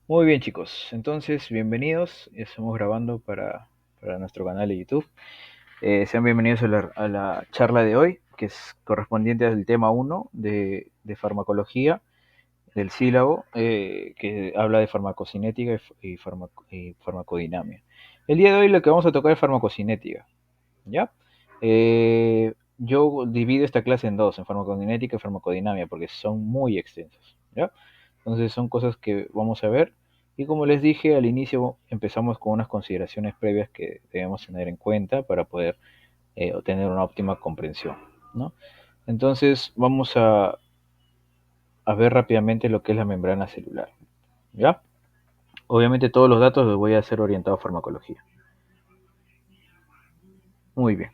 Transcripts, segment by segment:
Muy bien, chicos. Entonces, bienvenidos. Estamos grabando para nuestro canal de YouTube. Sean bienvenidos a la charla de hoy, que es correspondiente al tema uno de farmacología del sílabo, que habla de farmacocinética y farmacodinamia. El día de hoy lo que vamos a tocar es farmacocinética, ¿ya? Yo divido esta clase en dos, en farmacocinética y farmacodinamia, porque son muy extensos, ¿ya? Entonces son cosas que vamos a ver. Y como les dije al inicio, empezamos con unas consideraciones previas que debemos tener en cuenta para poder obtener una óptima comprensión, ¿no? Entonces vamos a ver rápidamente lo que es la membrana celular, ¿ya? Obviamente todos los datos los voy a hacer orientados a farmacología. Muy bien.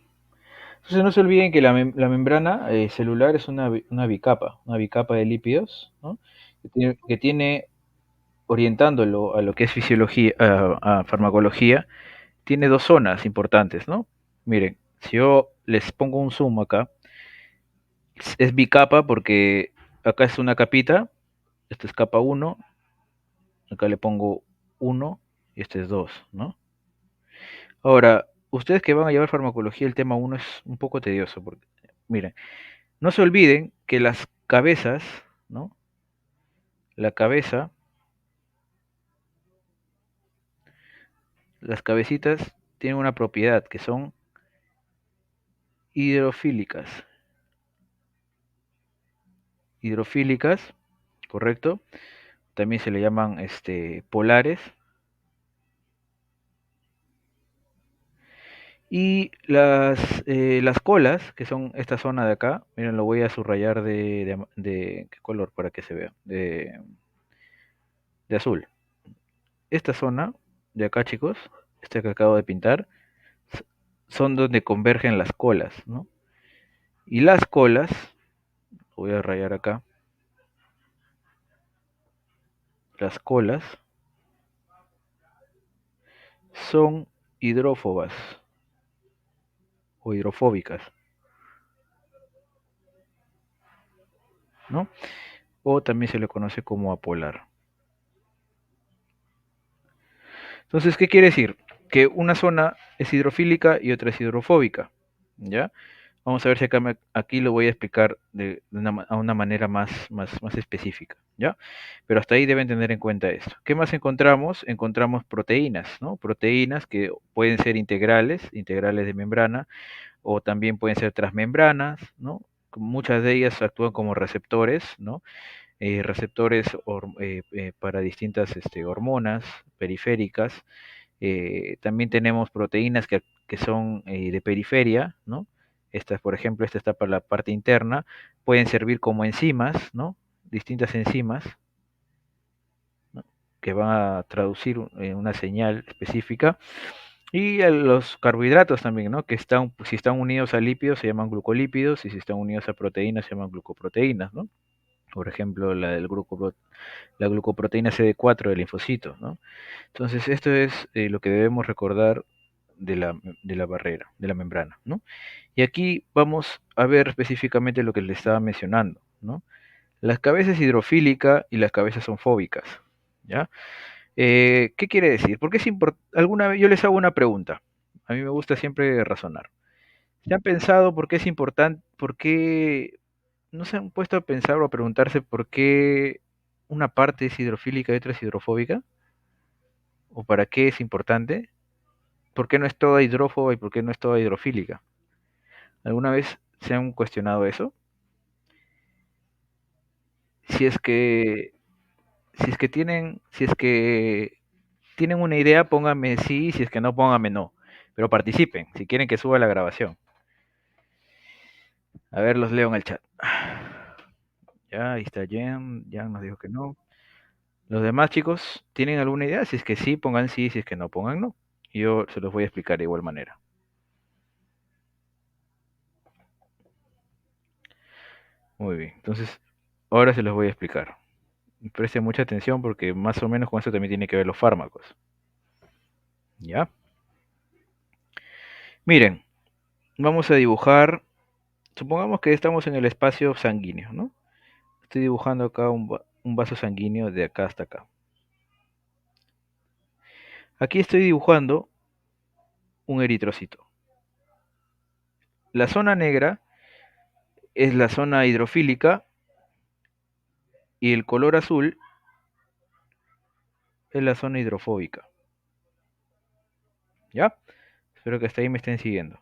Entonces no se olviden que la membrana celular es una bicapa de lípidos, ¿no? Que tiene, orientándolo a lo que es fisiología, a farmacología, tiene dos zonas importantes, ¿no? Miren, si yo les pongo un zoom acá, es bicapa porque acá es una capita, esta es capa uno, acá le pongo uno y este es 2, ¿no? Ahora, ustedes que van a llevar farmacología, el tema uno es un poco tedioso, porque, miren, no se olviden que las cabezas, ¿no? La cabeza, las cabecitas tienen una propiedad que son hidrofílicas. Hidrofílicas, ¿correcto? También se le llaman polares. Y las colas, que son esta zona de acá, miren, lo voy a subrayar de ¿qué color para que se vea? De azul. Esta zona de acá, chicos, este que acabo de pintar, s- son donde convergen las colas, ¿no? Y las colas, lo voy a rayar acá, las colas son hidrófobas o hidrofóbicas, ¿no? O también se le conoce como apolar. Entonces, ¿qué quiere decir? Que una zona es hidrofílica y otra es hidrofóbica, ¿ya? Vamos a ver si aquí lo voy a explicar a una manera más específica, ¿ya? Pero hasta ahí deben tener en cuenta esto. ¿Qué más encontramos? Encontramos proteínas, ¿no? Proteínas que pueden ser integrales de membrana, o también pueden ser transmembranas, ¿no? Muchas de ellas actúan como receptores, ¿no? Para distintas hormonas periféricas. También tenemos proteínas que son de periferia, ¿no? Estas, por ejemplo, esta está para la parte interna, pueden servir como enzimas, ¿no? Distintas enzimas, ¿no? Que van a traducir una señal específica. Y a los carbohidratos también, ¿no? Si están unidos a lípidos se llaman glucolípidos y si están unidos a proteínas se llaman glucoproteínas, ¿no? Por ejemplo, la glucoproteína CD4 del linfocito, ¿no? Entonces, esto es lo que debemos recordar de la barrera, de la membrana, ¿no? Y aquí vamos a ver específicamente lo que les estaba mencionando, ¿no? Las cabezas hidrofílica y las cabezas son fóbicas, ¿ya? ¿Qué quiere decir? Porque es importante, alguna vez yo les hago una pregunta. A mí me gusta siempre razonar. ¿Se han pensado por qué es importante, por qué no se han puesto a pensar o a preguntarse por qué una parte es hidrofílica y otra es hidrofóbica? ¿O para qué es importante? ¿Por qué no es toda hidrófoba y por qué no es toda hidrofílica? ¿Alguna vez se han cuestionado eso? Si es que, si es que tienen una idea, pónganme sí, si es que no, pónganme no. Pero participen, si quieren que suba la grabación. A ver, los leo en el chat. Ya, ahí está Jan nos dijo que no. Los demás chicos, ¿tienen alguna idea? Si es que sí, pongan sí, si es que no, pongan no. Yo se los voy a explicar de igual manera. Muy bien, entonces ahora se los voy a explicar. Presten mucha atención porque más o menos con eso también tiene que ver los fármacos. ¿Ya? Miren, vamos a dibujar, supongamos que estamos en el espacio sanguíneo, ¿no? Estoy dibujando acá un vaso sanguíneo de acá hasta acá. Aquí estoy dibujando un eritrocito. La zona negra es la zona hidrofílica y el color azul es la zona hidrofóbica. ¿Ya? Espero que hasta ahí me estén siguiendo.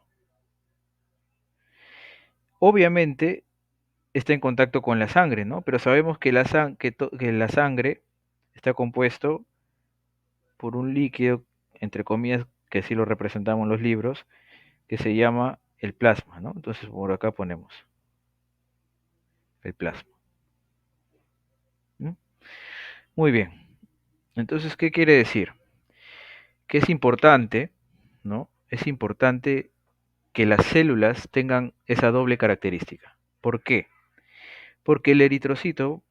Obviamente está en contacto con la sangre, ¿no? Pero sabemos que que la sangre está compuesto por un líquido, entre comillas, que así lo representamos en los libros, que se llama el plasma, ¿no? Entonces por acá ponemos el plasma. ¿Mm? Muy bien. Entonces, ¿qué quiere decir? Que es importante, ¿no? Es importante que las células tengan esa doble característica. ¿Por qué? Porque el eritrocito,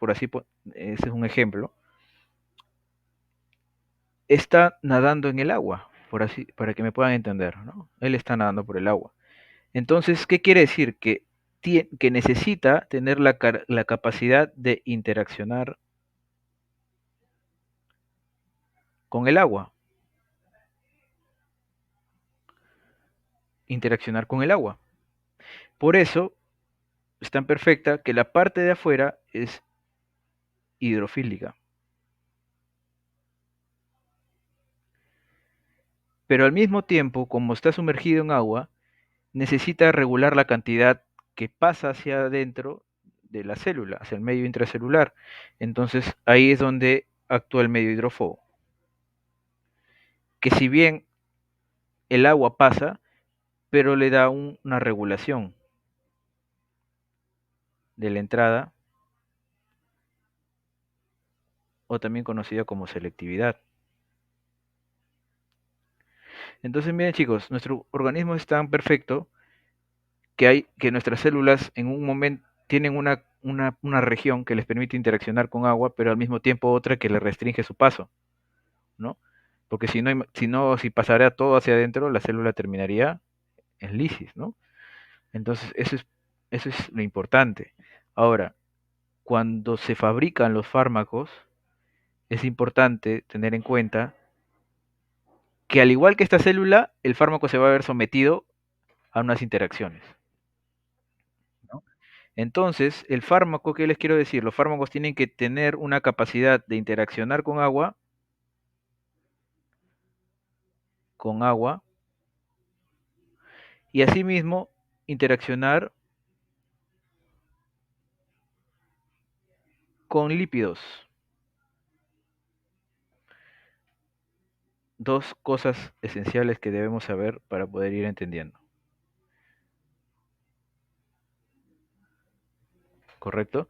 ese es un ejemplo, está nadando en el agua, por así, para que me puedan entender, ¿no? Él está nadando por el agua. Entonces, ¿qué quiere decir? Que necesita tener la capacidad de con el agua, interaccionar con el agua. Por eso es tan perfecta que la parte de afuera es hidrofílica, pero al mismo tiempo, como está sumergido en agua, necesita regular la cantidad que pasa hacia adentro de la célula, hacia el medio intracelular. Entonces ahí es donde actúa el medio hidrófobo, que si bien el agua pasa, pero le da una regulación de la entrada, o también conocida como selectividad. Entonces, miren chicos, nuestro organismo es tan perfecto que nuestras células en un momento tienen una región que les permite interaccionar con agua, pero al mismo tiempo otra que le restringe su paso, ¿no? Porque si pasara todo hacia adentro, la célula terminaría en lisis, ¿no? Entonces, eso es lo importante. Ahora, cuando se fabrican los fármacos, es importante tener en cuenta que al igual que esta célula, el fármaco se va a ver sometido a unas interacciones, ¿no? Entonces, el fármaco, ¿qué les quiero decir? Los fármacos tienen que tener una capacidad de interaccionar con agua, y asimismo interaccionar con lípidos. Dos cosas esenciales que debemos saber para poder ir entendiendo, ¿correcto?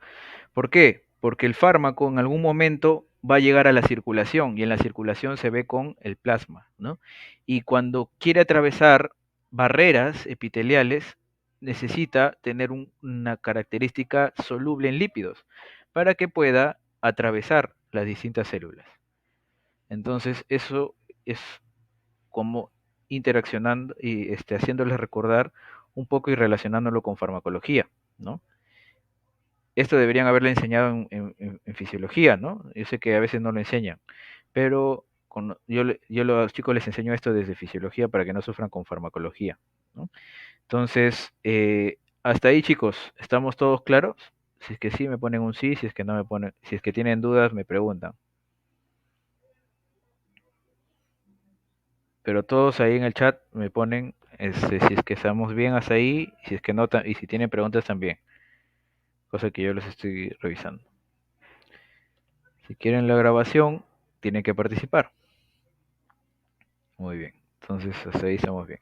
¿Por qué? Porque el fármaco en algún momento va a llegar a la circulación y en la circulación se ve con el plasma, ¿no? Y cuando quiere atravesar barreras epiteliales, necesita tener una característica soluble en lípidos para que pueda atravesar las distintas células. Entonces, eso es como interaccionando y haciéndoles recordar un poco y relacionándolo con farmacología, ¿no? Esto deberían haberle enseñado en fisiología, ¿no? Yo sé que a veces no lo enseñan, pero yo a los chicos les enseño esto desde fisiología para que no sufran con farmacología, ¿no? Entonces, hasta ahí chicos, ¿estamos todos claros? Si es que sí, me ponen un sí, si es que no me ponen, si es que tienen dudas, me preguntan. Pero todos ahí en el chat me ponen si es que estamos bien hasta ahí, si es que no, y si tienen preguntas también, cosa que yo les estoy revisando. Si quieren la grabación, tienen que participar. Muy bien. Entonces, hasta ahí estamos bien.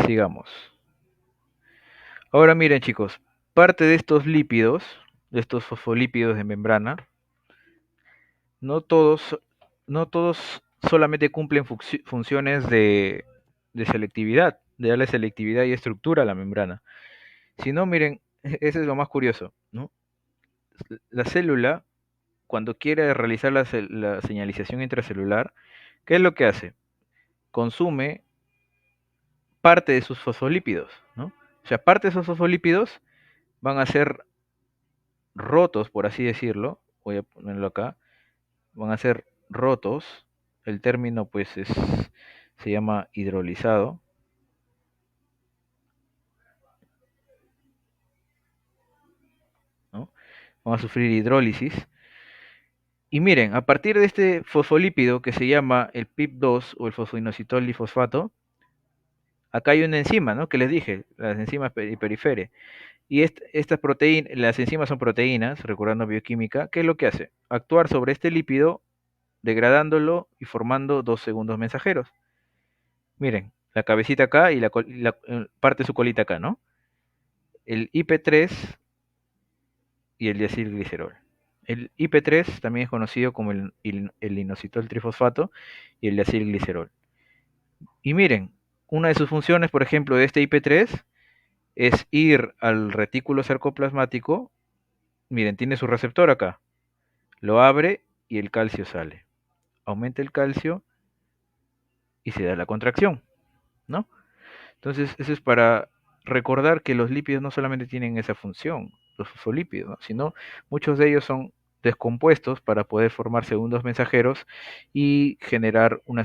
Sigamos. Ahora miren, chicos, parte de estos lípidos, de estos fosfolípidos de membrana, no todos, no todos solamente cumplen funciones de selectividad, de darle selectividad y estructura a la membrana, sino, miren, eso es lo más curioso, ¿no? La célula, cuando quiere realizar la señalización intracelular, ¿qué es lo que hace? Consume parte de sus fosfolípidos, ¿no? O sea, parte de esos fosfolípidos van a ser rotos, por así decirlo, voy a ponerlo acá, van a ser rotos el término pues se llama hidrolizado, ¿no? Van a sufrir hidrólisis. Y miren, a partir de este fosfolípido que se llama el PIP2 o el fosfoinositol difosfato, acá hay una enzima, ¿no? Que les dije, las enzimas perifere. Y estas proteínas, las enzimas son proteínas, recordando bioquímica, ¿qué es lo que hace? Actuar sobre este lípido, degradándolo y formando dos segundos mensajeros. Miren, la cabecita acá y parte de su colita acá, ¿no? El IP3 y el diacilglicerol. El IP3 también es conocido como el inositol trifosfato y el diacilglicerol. Y miren, una de sus funciones, por ejemplo, de este IP3 es ir al retículo sarcoplasmático. Miren, tiene su receptor acá. Lo abre y el calcio sale. Aumenta el calcio y se da la contracción, ¿no? Entonces, eso es para recordar que los lípidos no solamente tienen esa función, los fosfolípidos, ¿no? Sino muchos de ellos son descompuestos para poder formar segundos mensajeros y generar una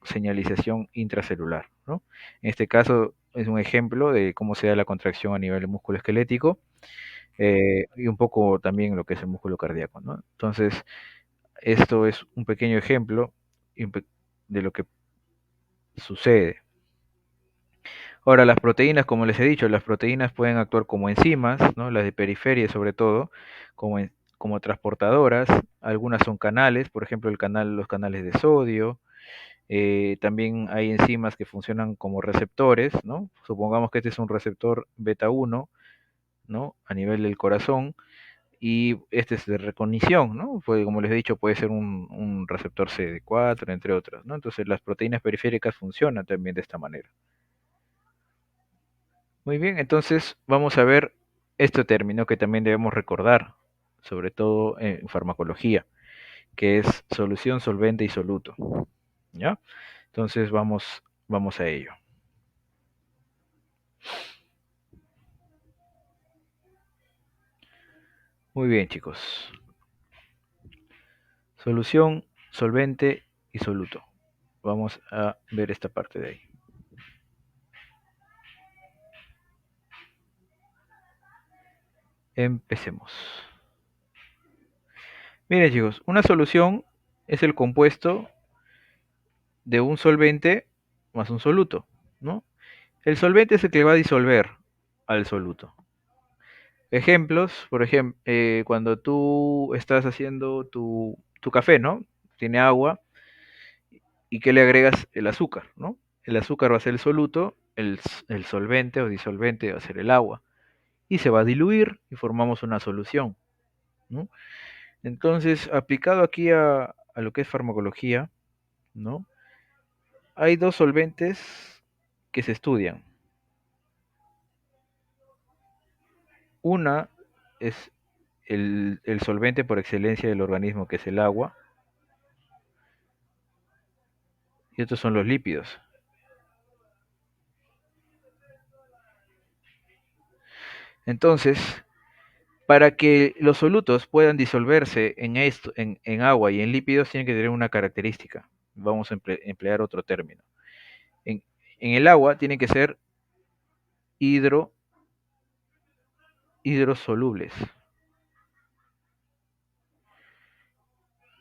señalización intracelular, ¿no? En este caso es un ejemplo de cómo se da la contracción a nivel músculo esquelético y un poco también lo que es el músculo cardíaco, ¿no? Entonces, esto es un pequeño ejemplo de lo que sucede. Ahora, las proteínas, como les he dicho, las proteínas pueden actuar como enzimas, ¿no? Las de periferia sobre todo, como transportadoras. Algunas son canales, por ejemplo, los canales de sodio. También hay enzimas que funcionan como receptores, ¿no? Supongamos que este es un receptor beta 1, ¿no? A nivel del corazón. Y este es de recognición, ¿no? Como les he dicho, puede ser un receptor CD4, entre otras, ¿no? Entonces las proteínas periféricas funcionan también de esta manera. Muy bien, entonces vamos a ver este término que también debemos recordar, sobre todo en farmacología, que es solución, solvente y soluto. ¿Ya? Entonces vamos a ello. Muy bien, chicos. Solución, solvente y soluto. Vamos a ver esta parte de ahí. Empecemos. Miren, chicos, una solución es el compuesto de un solvente más un soluto, ¿no? El solvente es el que va a disolver al soluto. Ejemplos, por ejemplo, cuando tú estás haciendo tu café, ¿no? Tiene agua y que le agregas el azúcar, ¿no? El azúcar va a ser el soluto, el solvente o disolvente va a ser el agua y se va a diluir y formamos una solución, ¿no? Entonces, aplicado aquí a lo que es farmacología, ¿no? Hay dos solventes que se estudian. Una es el solvente por excelencia del organismo, que es el agua, y otros son los lípidos. Entonces, para que los solutos puedan disolverse en agua y en lípidos, tienen que tener una característica. Vamos a emplear otro término. En, en el agua tienen que ser hidro, hidrosolubles.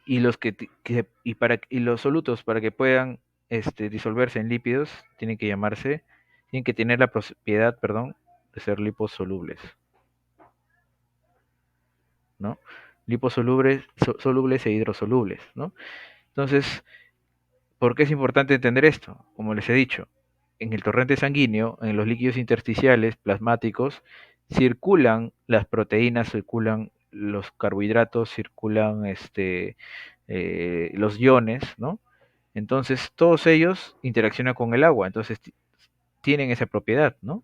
Y los solutos, para que puedan disolverse en lípidos, tienen que tener la propiedad, perdón, de ser liposolubles, ¿no? Liposolubles, solubles e hidrosolubles, ¿no? Entonces, ¿por qué es importante entender esto? Como les he dicho, en el torrente sanguíneo, en los líquidos intersticiales plasmáticos, circulan las proteínas, circulan los carbohidratos, circulan los iones, ¿no? Entonces, todos ellos interaccionan con el agua, entonces tienen esa propiedad, ¿no?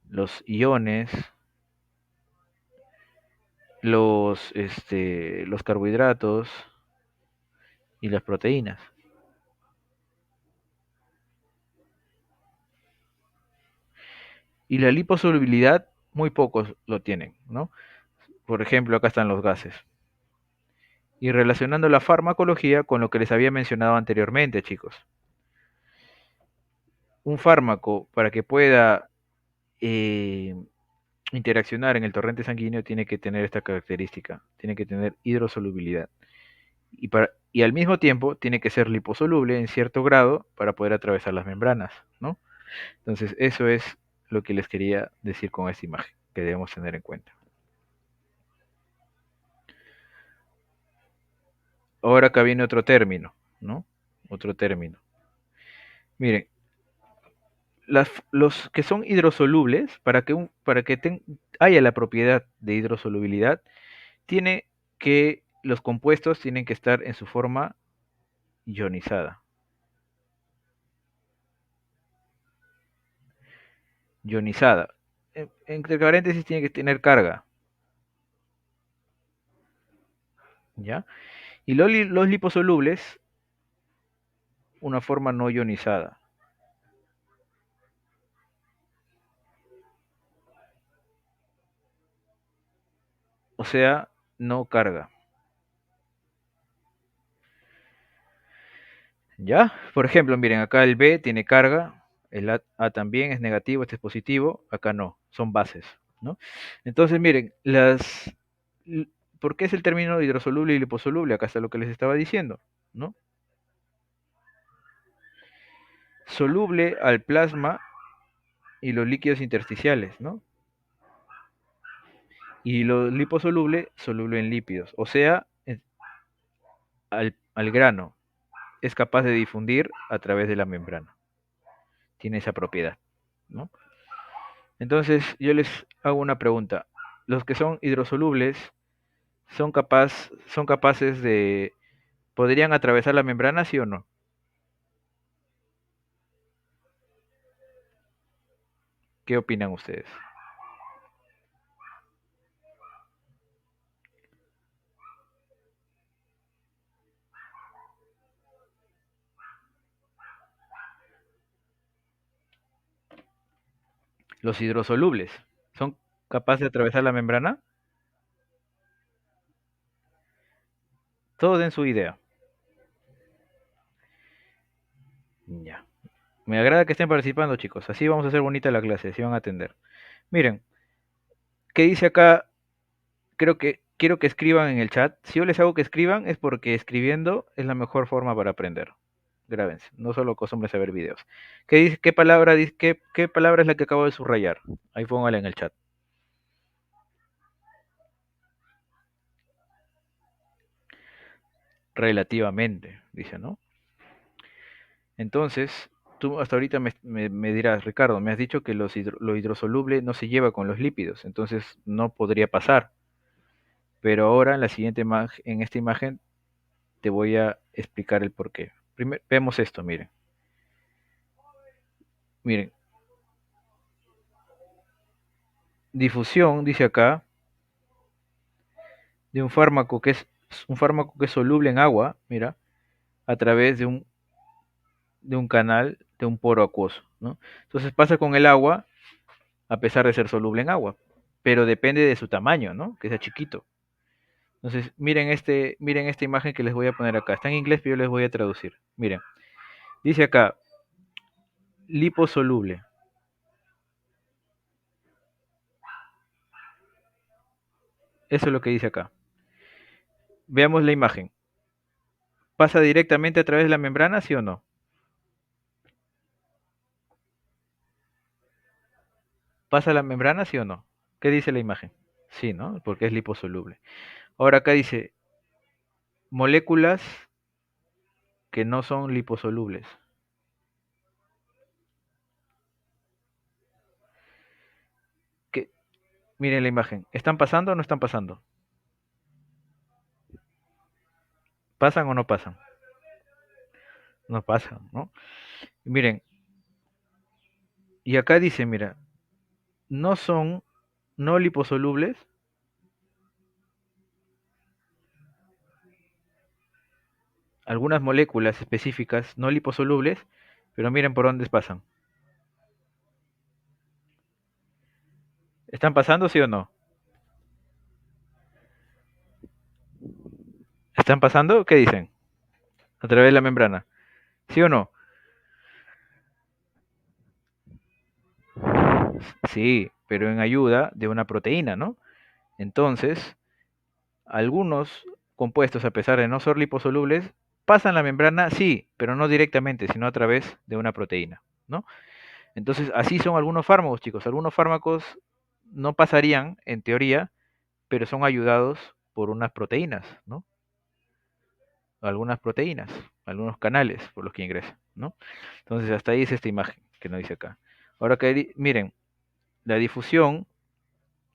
Los iones, los carbohidratos y las proteínas. Y la liposolubilidad, muy pocos lo tienen, ¿no? Por ejemplo, acá están los gases. Y relacionando la farmacología con lo que les había mencionado anteriormente, chicos. Un fármaco para que pueda eh, interaccionar en el torrente sanguíneo tiene que tener esta característica, tiene que tener hidrosolubilidad. Y al mismo tiempo tiene que ser liposoluble en cierto grado para poder atravesar las membranas, ¿no? Entonces, eso es lo que les quería decir con esta imagen, que debemos tener en cuenta. Ahora acá viene otro término, ¿no? Otro término. Miren, los que son hidrosolubles, para que haya la propiedad de hidrosolubilidad, tiene que los compuestos tienen que estar en su forma ionizada. Ionizada. Entre paréntesis tiene que tener carga, ¿ya? Y los liposolubles, una forma no ionizada, o sea, no carga, ¿ya? Por ejemplo, miren, acá el B tiene carga, el A también es negativo, este es positivo, acá no, son bases, ¿no? Entonces, miren, l- ¿por qué es el término hidrosoluble y liposoluble? Acá está lo que les estaba diciendo, ¿no? Soluble al plasma y los líquidos intersticiales, ¿no? Y lo liposoluble, soluble en lípidos, o sea, al grano, es capaz de difundir a través de la membrana, tiene esa propiedad, ¿no? Entonces, yo les hago una pregunta. ¿Los que son hidrosolubles son capaces podrían atravesar la membrana, sí o no? ¿Qué opinan ustedes? Los hidrosolubles, ¿son capaces de atravesar la membrana? Todos den su idea. Ya. Me agrada que estén participando, chicos. Así vamos a hacer bonita la clase, así van a atender. Miren, ¿qué dice acá? Quiero que escriban en el chat. Si yo les hago que escriban es porque escribiendo es la mejor forma para aprender. Grábense, no solo acostumbres a ver videos. ¿Qué dice, qué palabra es la que acabo de subrayar? Ahí póngala en el chat. Relativamente, dice, ¿no? Entonces, tú hasta ahorita me dirás, Ricardo, me has dicho que lo hidrosoluble no se lleva con los lípidos, entonces no podría pasar. Pero ahora en la siguiente en esta imagen te voy a explicar el porqué. Primero, vemos esto, miren. Miren, difusión, dice acá, de un fármaco que es soluble en agua, mira, a través de un canal, de un poro acuoso, ¿no? Entonces pasa con el agua, a pesar de ser soluble en agua, pero depende de su tamaño, ¿no? Que sea chiquito. Entonces, miren esta imagen que les voy a poner acá. Está en inglés, pero yo les voy a traducir. Miren, dice acá, liposoluble. Eso es lo que dice acá. Veamos la imagen. ¿Pasa directamente a través de la membrana, sí o no? ¿Pasa la membrana, sí o no? ¿Qué dice la imagen? Sí, ¿no? Porque es liposoluble. Ahora acá dice moléculas que no son liposolubles. Que, miren la imagen. ¿Están pasando o no están pasando? ¿Pasan o no pasan? No pasan, ¿no? Miren, y acá dice, mira, no son no liposolubles algunas moléculas específicas no liposolubles, pero miren por dónde pasan. ¿Están pasando, sí o no? ¿Están pasando? ¿Qué dicen? A través de la membrana. ¿Sí o no? Sí, pero en ayuda de una proteína, ¿no? Entonces, algunos compuestos, a pesar de no ser liposolubles, pasan la membrana, sí, pero no directamente, sino a través de una proteína, ¿no? Entonces, así son algunos fármacos, chicos. Algunos fármacos no pasarían, en teoría, pero son ayudados por unas proteínas, ¿no? Algunas proteínas, algunos canales por los que ingresan, ¿no? Entonces, hasta ahí es esta imagen que nos dice acá. Ahora que miren, la difusión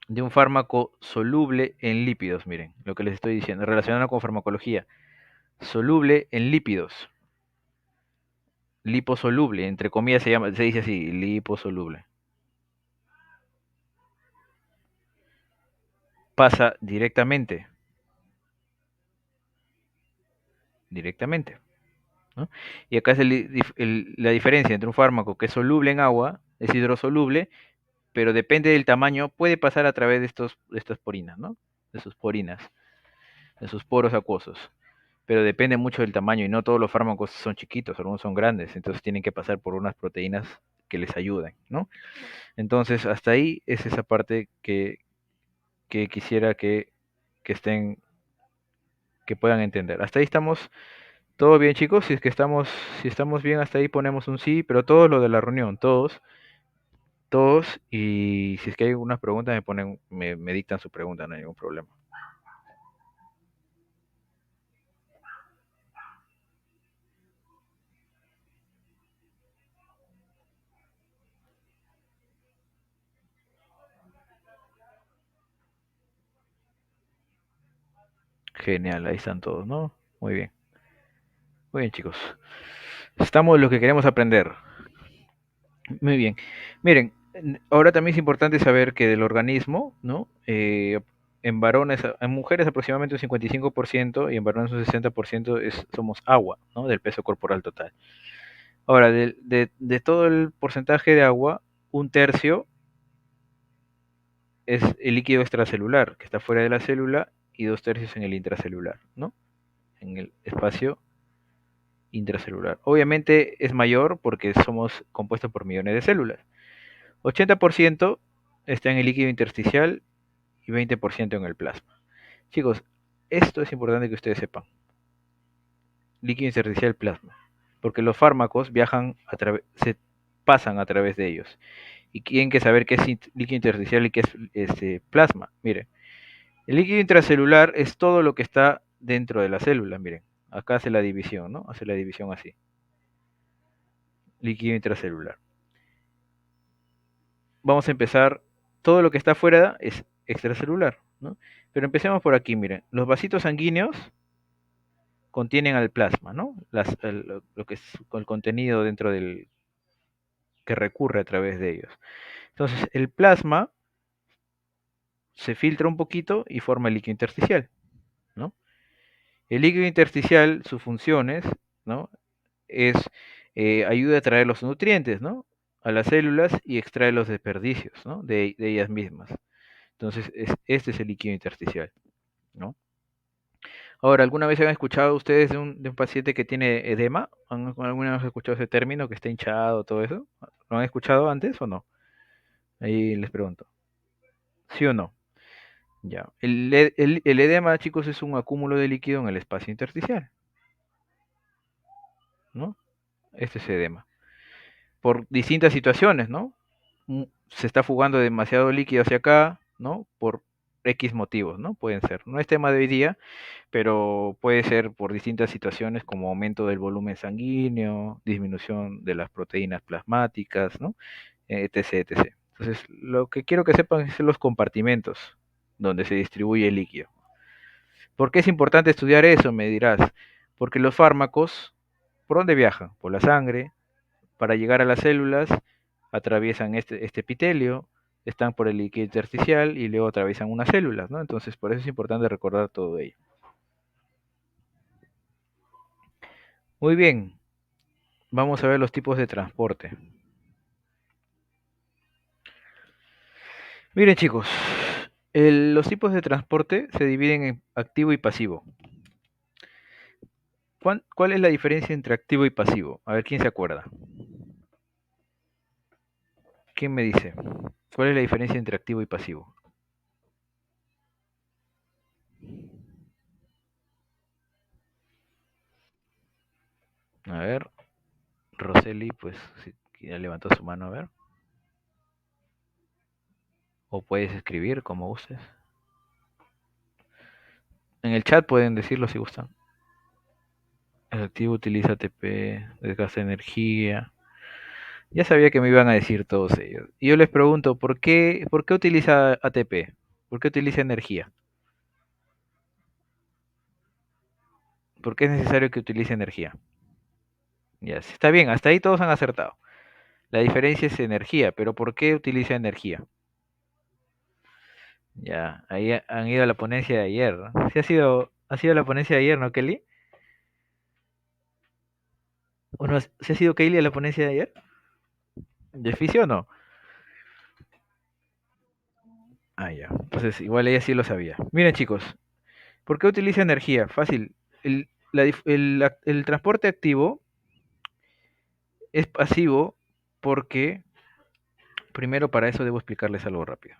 de un fármaco soluble en lípidos, miren, lo que les estoy diciendo, relacionado con farmacología, soluble en lípidos, liposoluble, entre comillas se dice así, liposoluble. Pasa directamente, ¿no? Y acá es la diferencia entre un fármaco que es soluble en agua, es hidrosoluble, pero depende del tamaño, puede pasar a través de estas porinas, ¿no? De sus porinas, de sus poros acuosos. Pero depende mucho del tamaño y no todos los fármacos son chiquitos, algunos son grandes, entonces tienen que pasar por unas proteínas que les ayuden, ¿no? Entonces, hasta ahí es esa parte que quisiera que estén, que puedan entender. Hasta ahí estamos, todo bien, chicos. Si estamos bien hasta ahí ponemos un sí, pero todo lo de la reunión, todos, y si es que hay algunas preguntas me dictan su pregunta, no hay ningún problema. Genial, ahí están todos, ¿no? Muy bien, chicos. Estamos en lo que queremos aprender. Muy bien. Miren, ahora también es importante saber que del organismo, ¿no? En varones, en mujeres aproximadamente un 55% y en varones un 60% somos agua, ¿no? Del peso corporal total. Ahora, de todo el porcentaje de agua, un tercio es el líquido extracelular, que está fuera de la célula, y dos tercios en el intracelular, ¿no? En el espacio intracelular. Obviamente es mayor porque somos compuestos por millones de células. 80% está en el líquido intersticial y 20% en el plasma. Chicos, esto es importante que ustedes sepan. Líquido intersticial, plasma. Porque los fármacos se pasan a través de ellos. Y tienen que saber qué es líquido intersticial y qué es plasma. Miren, el líquido intracelular es todo lo que está dentro de la célula. Miren, acá hace la división, ¿no? Hace la división así. Líquido intracelular. Vamos a empezar, todo lo que está afuera es extracelular, ¿no? Pero empecemos por aquí, miren, los vasitos sanguíneos contienen al plasma, ¿no? Lo que es el contenido dentro del que recurre a través de ellos. Entonces, el plasma se filtra un poquito y forma el líquido intersticial, ¿no? El líquido intersticial, sus funciones, ¿no? Es ayuda a traer los nutrientes, ¿no? A las células y extrae los desperdicios, ¿no? De ellas mismas. Entonces, este es el líquido intersticial, ¿no? Ahora, ¿alguna vez han escuchado ustedes de un paciente que tiene edema? ¿Alguna vez escuchado ese término, que está hinchado, todo eso? ¿Lo han escuchado antes o no? Ahí les pregunto. ¿Sí o no? Ya. El edema, chicos, es un acúmulo de líquido en el espacio intersticial, ¿no? Este es edema. Por distintas situaciones, ¿no? Se está fugando demasiado líquido hacia acá, ¿no? Por X motivos, ¿no? Pueden ser. No es tema de hoy día, pero puede ser por distintas situaciones como aumento del volumen sanguíneo, disminución de las proteínas plasmáticas, ¿no? Etc, etc. Entonces, lo que quiero que sepan es los compartimentos donde se distribuye el líquido. ¿Por qué es importante estudiar eso? Me dirás. Porque los fármacos, ¿por dónde viajan? Por la sangre, para llegar a las células, atraviesan este epitelio, están por el líquido intersticial y luego atraviesan unas células, ¿no? Entonces, por eso es importante recordar todo ello. Muy bien, vamos a ver los tipos de transporte. Miren chicos, los tipos de transporte se dividen en activo y pasivo. ¿Cuál es la diferencia entre activo y pasivo? A ver, ¿quién se acuerda? ¿Quién me dice? ¿Cuál es la diferencia entre activo y pasivo? A ver, Roseli, pues sí, ya levantó su mano, a ver. O puedes escribir como gustes. En el chat pueden decirlo si gustan. El activo utiliza ATP, desgasta energía. Ya sabía que me iban a decir todos ellos. Y yo les pregunto, ¿por qué utiliza ATP? ¿Por qué utiliza energía? ¿Por qué es necesario que utilice energía? Ya, sí, está bien, hasta ahí todos han acertado. La diferencia es energía, pero ¿por qué utiliza energía? Ya, ahí han ido a la ponencia de ayer, ¿no? Sí ha sido la ponencia de ayer, ¿no, Kelly? ¿O no, sí ha sido Kelly a la ponencia de ayer? ¿De físico o no? Ah, ya. Entonces, igual ella sí lo sabía. Miren, chicos, ¿por qué utiliza energía? Fácil. El transporte activo es pasivo porque, primero para eso debo explicarles algo rápido.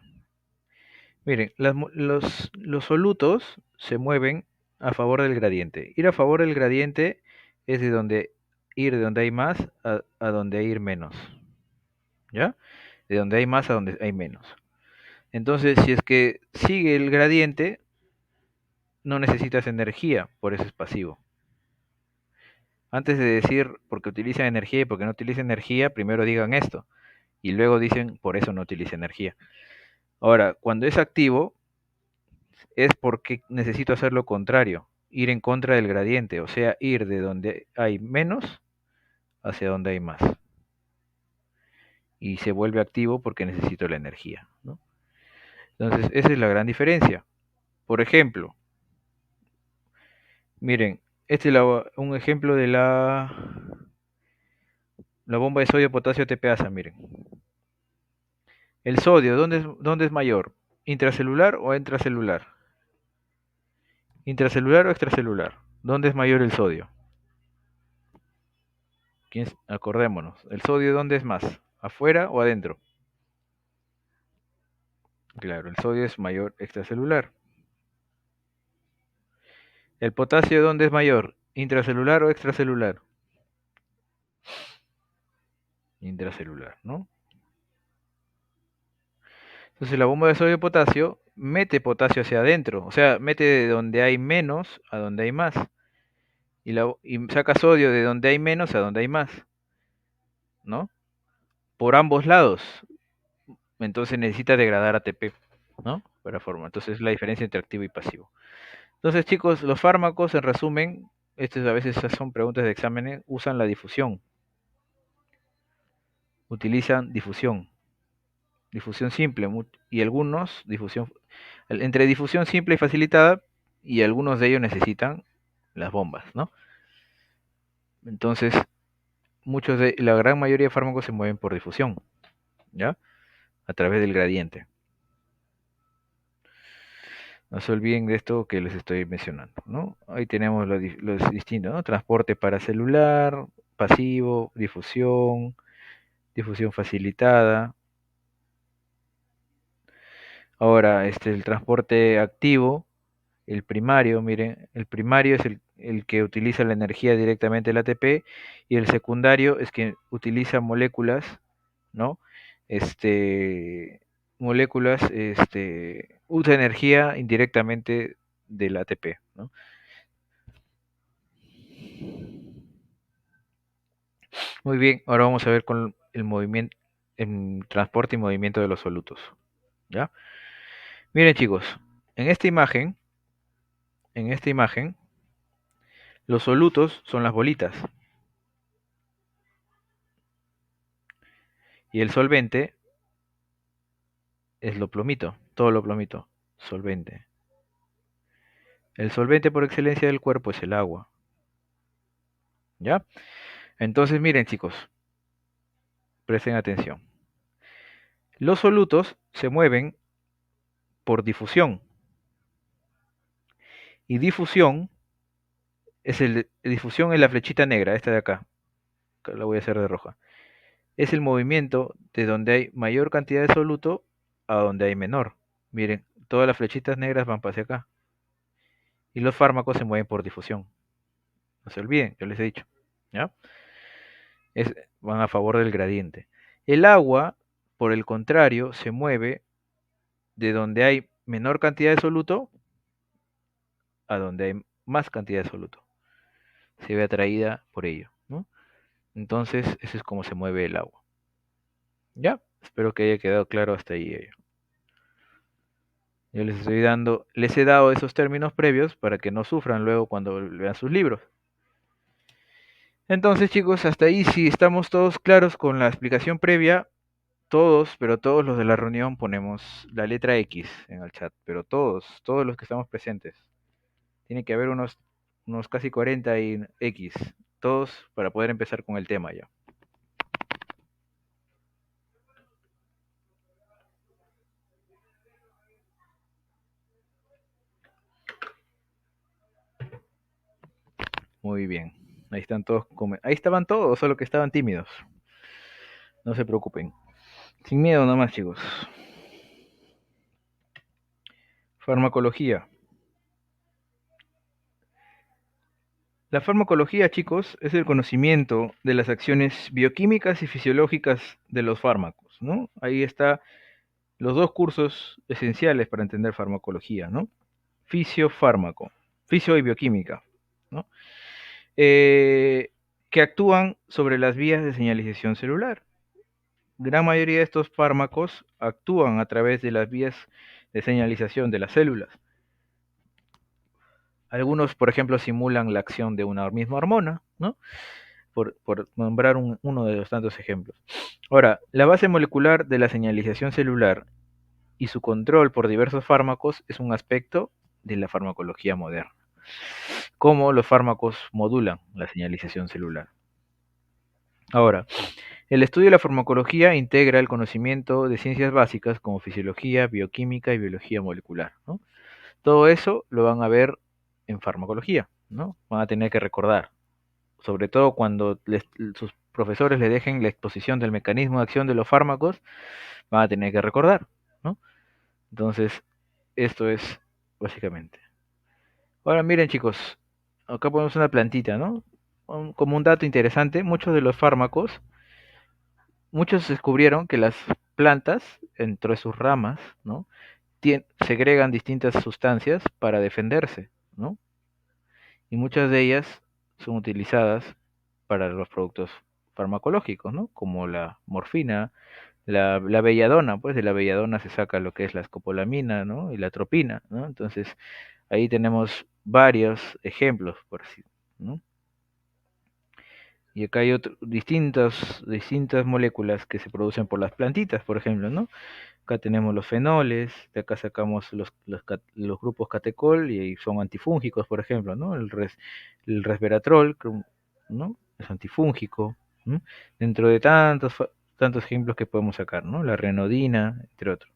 Miren, los solutos se mueven a favor del gradiente. Ir a favor del gradiente es ir de donde hay más a donde hay ir menos. ¿Ya? De donde hay más a donde hay menos. Entonces, si es que sigue el gradiente, no necesitas energía, por eso es pasivo. Antes de decir porque utiliza energía y porque no utiliza energía, primero digan esto y luego dicen por eso no utiliza energía. Ahora, cuando es activo, es porque necesito hacer lo contrario, ir en contra del gradiente, o sea, ir de donde hay menos hacia donde hay más. Y se vuelve activo porque necesito la energía, ¿no? Entonces, esa es la gran diferencia. Por ejemplo, miren, este es un ejemplo de la bomba de sodio potasio TPasa, miren. El sodio, ¿dónde es mayor? ¿Intracelular o intracelular? ¿Intracelular o extracelular? ¿Dónde es mayor el sodio? Acordémonos. ¿El sodio dónde es más? ¿Afuera o adentro? Claro, el sodio es mayor extracelular. ¿El potasio dónde es mayor? ¿Intracelular o extracelular? Intracelular, ¿no? Entonces la bomba de sodio potasio mete potasio hacia adentro, o sea, mete de donde hay menos a donde hay más. Y saca sodio de donde hay menos a donde hay más, ¿no? Por ambos lados. Entonces necesita degradar ATP, ¿no? Para formar. Entonces es la diferencia entre activo y pasivo. Entonces, chicos, los fármacos, en resumen, estas a veces son preguntas de exámenes, usan la difusión. Utilizan difusión simple, y algunos, entre difusión simple y facilitada, y algunos de ellos necesitan las bombas, ¿no? Entonces, la gran mayoría de fármacos se mueven por difusión, ¿ya? A través del gradiente. No se olviden de esto que les estoy mencionando, ¿no? Ahí tenemos los distintos, ¿no? Transporte paracelular, pasivo, difusión facilitada. Ahora, el transporte activo, el primario, miren, el primario es el que utiliza la energía directamente del ATP y el secundario es que utiliza moléculas, ¿no? Moléculas, usa energía indirectamente del ATP, ¿no? Muy bien, ahora vamos a ver con el movimiento, el transporte y movimiento de los solutos, ¿ya? Miren chicos, en esta imagen, en esta imagen, los solutos son las bolitas y el solvente es lo plomito, todo lo plomito, solvente. El solvente por excelencia del cuerpo es el agua, ¿ya? Entonces miren chicos, presten atención. Los solutos se mueven por difusión y difusión Difusión es la flechita negra, esta de acá, que la voy a hacer de roja. Es el movimiento de donde hay mayor cantidad de soluto a donde hay menor. Miren, todas las flechitas negras van hacia acá. Y los fármacos se mueven por difusión. No se olviden, yo les he dicho. ¿Ya? Van a favor del gradiente. El agua, por el contrario, se mueve de donde hay menor cantidad de soluto a donde hay más cantidad de soluto. Se ve atraída por ello, ¿no? Entonces, eso es como se mueve el agua. ¿Ya? Espero que haya quedado claro hasta ahí ello. Yo les he dado esos términos previos para que no sufran luego cuando vean sus libros. Entonces, chicos, hasta ahí si estamos todos claros con la explicación previa, todos, pero todos los de la reunión ponemos la letra X en el chat, pero todos los que estamos presentes. Tiene que haber unos casi 40 y X, todos para poder empezar con el tema ya. Muy bien. Ahí están todos, ahí estaban todos, solo que estaban tímidos. No se preocupen. Sin miedo nomás, chicos. Farmacología. La farmacología, chicos, es el conocimiento de las acciones bioquímicas y fisiológicas de los fármacos, ¿no? Ahí está los dos cursos esenciales para entender farmacología, ¿no? Fisiofármaco, fisio y bioquímica, ¿no? Eh, que actúan sobre las vías de señalización celular. Gran mayoría de estos fármacos actúan a través de las vías de señalización de las células. Algunos, por ejemplo, simulan la acción de una misma hormona, ¿no? Por nombrar uno de los tantos ejemplos. Ahora, la base molecular de la señalización celular y su control por diversos fármacos es un aspecto de la farmacología moderna. Cómo los fármacos modulan la señalización celular. Ahora, el estudio de la farmacología integra el conocimiento de ciencias básicas como fisiología, bioquímica y biología molecular, ¿no? Todo eso lo van a ver en farmacología, ¿no? Van a tener que recordar, sobre todo cuando sus profesores le dejen la exposición del mecanismo de acción de los fármacos, van a tener que recordar, ¿no? Entonces, esto es básicamente. Ahora miren chicos, acá ponemos una plantita, ¿no? Como un dato interesante, muchos de los fármacos, muchos descubrieron que las plantas, entre sus ramas, ¿no? Segregan distintas sustancias para defenderse, ¿no? Y muchas de ellas son utilizadas para los productos farmacológicos, ¿no? Como la morfina, la belladona, pues de la belladona se saca lo que es la escopolamina, ¿no? Y la atropina, ¿no? Entonces, ahí tenemos varios ejemplos, por así, ¿no? Y acá hay distintas moléculas que se producen por las plantitas, por ejemplo, ¿no? Acá tenemos los fenoles, de acá sacamos los grupos catecol y son antifúngicos, por ejemplo, ¿no? El resveratrol, ¿no? Es antifúngico, ¿no? Dentro de tantos ejemplos que podemos sacar, ¿no? La renodina, entre otros.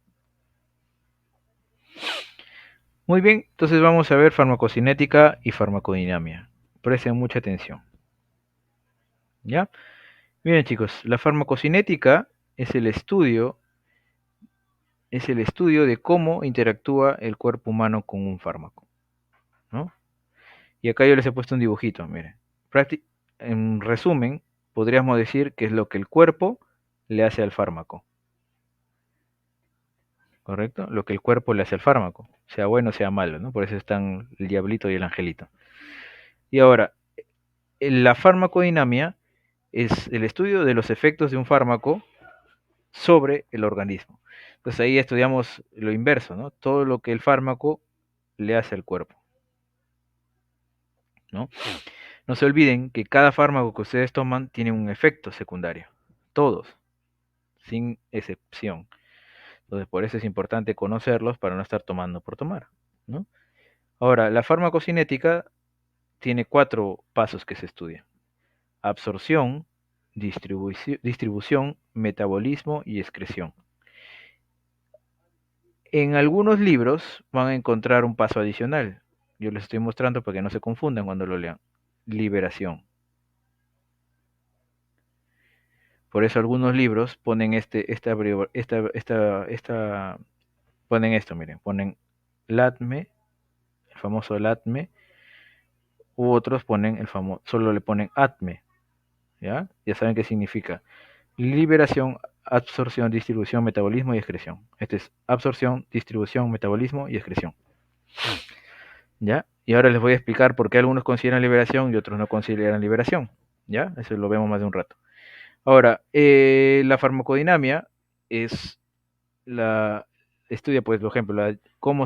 Muy bien, entonces vamos a ver farmacocinética y farmacodinamia. Presten mucha atención, ¿ya? Miren chicos, la farmacocinética es es el estudio de cómo interactúa el cuerpo humano con un fármaco, ¿no? Y acá yo les he puesto un dibujito, miren. En resumen, podríamos decir que es lo que el cuerpo le hace al fármaco, ¿correcto? Lo que el cuerpo le hace al fármaco, sea bueno o sea malo, ¿no? Por eso están el diablito y el angelito. Y ahora, la farmacodinamia es el estudio de los efectos de un fármaco sobre el organismo. Entonces ahí estudiamos lo inverso, ¿no? Todo lo que el fármaco le hace al cuerpo, ¿no? No se olviden que cada fármaco que ustedes toman tiene un efecto secundario. Todos, sin excepción. Entonces, por eso es importante conocerlos para no estar tomando por tomar, ¿no? Ahora, la farmacocinética tiene 4 pasos que se estudian. Absorción, distribución, metabolismo y excreción. En algunos libros van a encontrar un paso adicional. Yo les estoy mostrando para que no se confundan cuando lo lean. liberación. Por eso algunos libros ponen ponen esto, miren, ponen LATME, el famoso LATME, u otros ponen solo le ponen ATME, ¿ya? Ya saben qué significa. Liberación, absorción, distribución, metabolismo y excreción. Este es absorción, distribución, metabolismo y excreción. ¿Ya? Y ahora les voy a explicar por qué algunos consideran liberación y otros no consideran liberación. ¿Ya? Eso lo vemos más de un rato. Ahora, la farmacodinamia es la estudia, pues, por ejemplo, cómo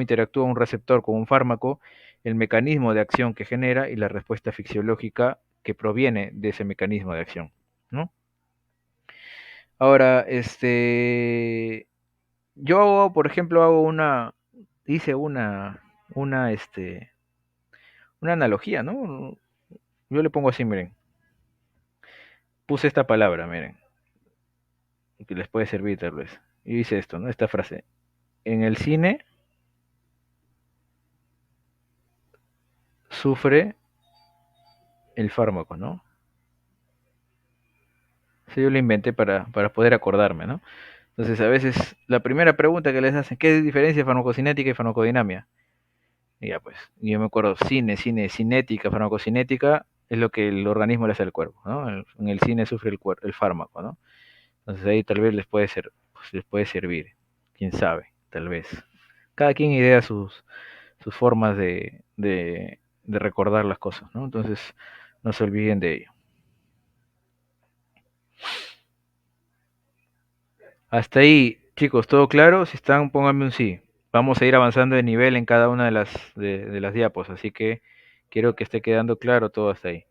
interactúa un receptor con un fármaco, el mecanismo de acción que genera y la respuesta fisiológica que proviene de ese mecanismo de acción, ¿no? Ahora, yo, por ejemplo, hice una analogía, ¿no? Yo le pongo así, miren, puse esta palabra, miren, que les puede servir tal vez. Y hice esto, ¿no? Esta frase. En el cine sufre el fármaco, ¿no? Sí, yo lo inventé para poder acordarme, ¿no? Entonces, a veces, la primera pregunta que les hacen, ¿qué es diferencia farmacocinética y farmacodinamia? Y ya, pues, yo me acuerdo, cinética, farmacocinética, es lo que el organismo le hace al cuerpo, ¿no? En el cine sufre el fármaco, ¿no? Entonces ahí tal vez les puede servir, quién sabe, tal vez. Cada quien idea sus formas de recordar las cosas, ¿no? Entonces, no se olviden de ello. Hasta ahí, chicos, ¿todo claro? Si están, pónganme un sí. Vamos a ir avanzando de nivel en cada una de las diapos, así que quiero que esté quedando claro todo hasta ahí.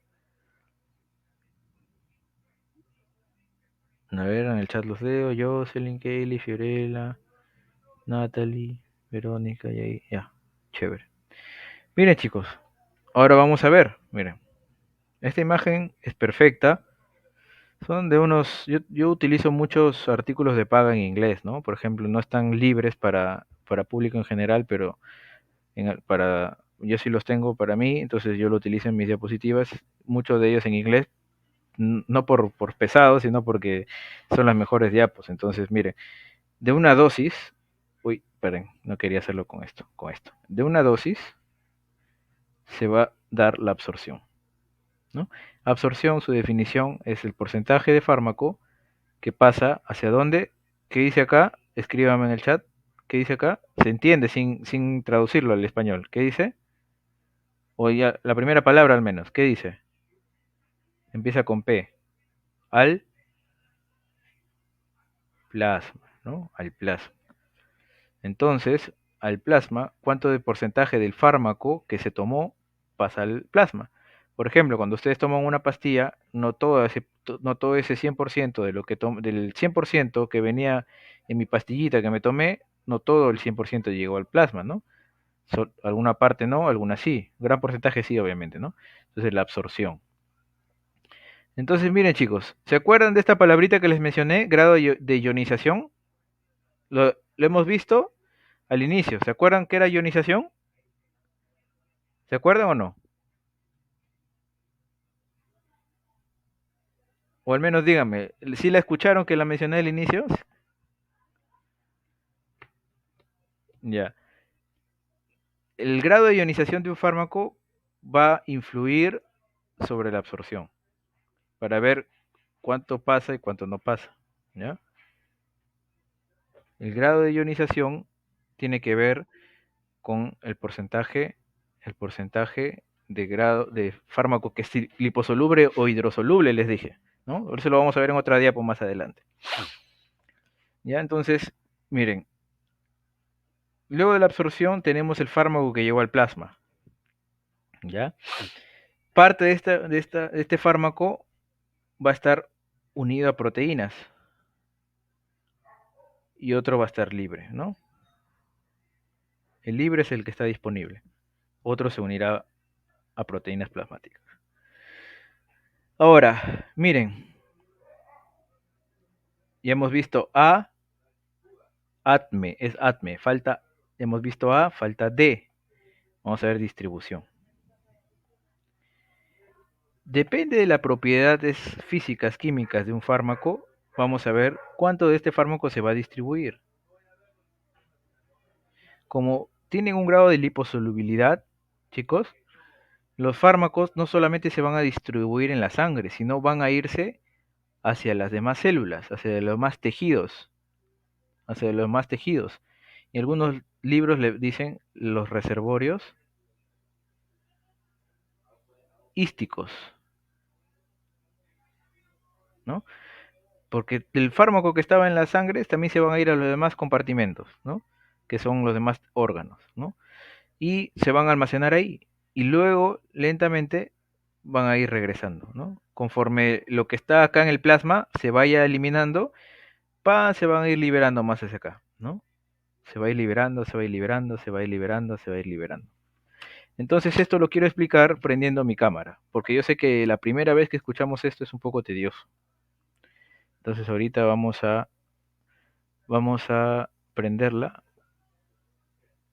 A ver, en el chat los leo. Jocelyn, Kaylee, Fiorella, Natalie, Verónica, y ahí, ya, chévere. Miren, chicos, ahora vamos a ver, miren. Esta imagen es perfecta. Yo utilizo muchos artículos de paga en inglés, ¿no? Por ejemplo, no están libres para público en general, pero yo sí los tengo para mí, entonces yo lo utilizo en mis diapositivas, muchos de ellos en inglés, no por pesado, sino porque son las mejores diapos. Entonces, miren, de una dosis, uy, esperen, no quería hacerlo con esto. De una dosis se va a dar la absorción, ¿no? Absorción, su definición es el porcentaje de fármaco que pasa hacia dónde. ¿Qué dice acá? Escríbame en el chat. ¿Qué dice acá? Se entiende sin traducirlo al español. ¿Qué dice? O ya, la primera palabra al menos. ¿Qué dice? Empieza con P. Al plasma, ¿no? Al plasma. Entonces, al plasma, ¿cuánto de porcentaje del fármaco que se tomó pasa al plasma? Por ejemplo, cuando ustedes toman una pastilla, no todo ese 100% del 100% que venía en mi pastillita que me tomé, no todo el 100% llegó al plasma, ¿no? Alguna parte no, alguna sí. Gran porcentaje sí, obviamente, ¿no? Entonces, la absorción. Entonces, miren, chicos, ¿se acuerdan de esta palabrita que les mencioné, grado de ionización? Lo hemos visto al inicio. ¿Se acuerdan qué era ionización? ¿Se acuerdan o no? O al menos díganme, ¿sí la escucharon que la mencioné al inicio? Ya. El grado de ionización de un fármaco va a influir sobre la absorción para ver cuánto pasa y cuánto no pasa. ¿Ya? El grado de ionización tiene que ver con el porcentaje de grado de fármaco que es liposoluble o hidrosoluble, les dije, ¿no? Por eso lo vamos a ver en otra diapo más adelante. Ya, entonces, miren, luego de la absorción tenemos el fármaco que llegó al plasma, ¿ya? Parte de este fármaco va a estar unido a proteínas y otro va a estar libre, ¿no? El libre es el que está disponible. Otro se unirá a proteínas plasmáticas. Ahora, miren, ya hemos visto ATME, es ATME, hemos visto A, falta D. Vamos a ver distribución. Depende de las propiedades físicas, químicas de un fármaco, vamos a ver cuánto de este fármaco se va a distribuir. Como tienen un grado de liposolubilidad, chicos, los fármacos no solamente se van a distribuir en la sangre, sino van a irse hacia las demás células, hacia los más tejidos, hacia los más tejidos. Y algunos libros le dicen los reservorios hísticos, ¿no? Porque el fármaco que estaba en la sangre también se van a ir a los demás compartimentos, ¿no? Que son los demás órganos, ¿no? Y se van a almacenar ahí. Y luego, lentamente, van a ir regresando, ¿no? Conforme lo que está acá en el plasma se vaya eliminando, se van a ir liberando más hacia acá, ¿no? Se va a ir liberando, se va a ir liberando, se va a ir liberando, se va a ir liberando. Entonces esto lo quiero explicar prendiendo mi cámara, porque yo sé que la primera vez que escuchamos esto es un poco tedioso. Entonces ahorita vamos a prenderla.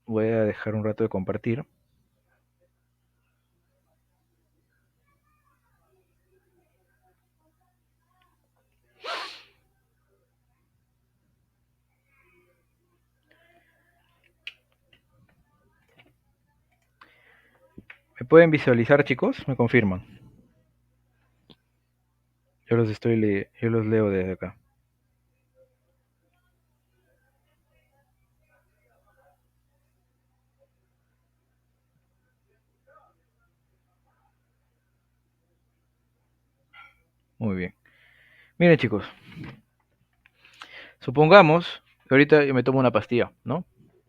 Voy a dejar un rato de compartir. ¿Me pueden visualizar, chicos? Me confirman. Yo los leo desde acá. Muy bien. Miren, chicos, supongamos que ahorita yo me tomo una pastilla, ¿no?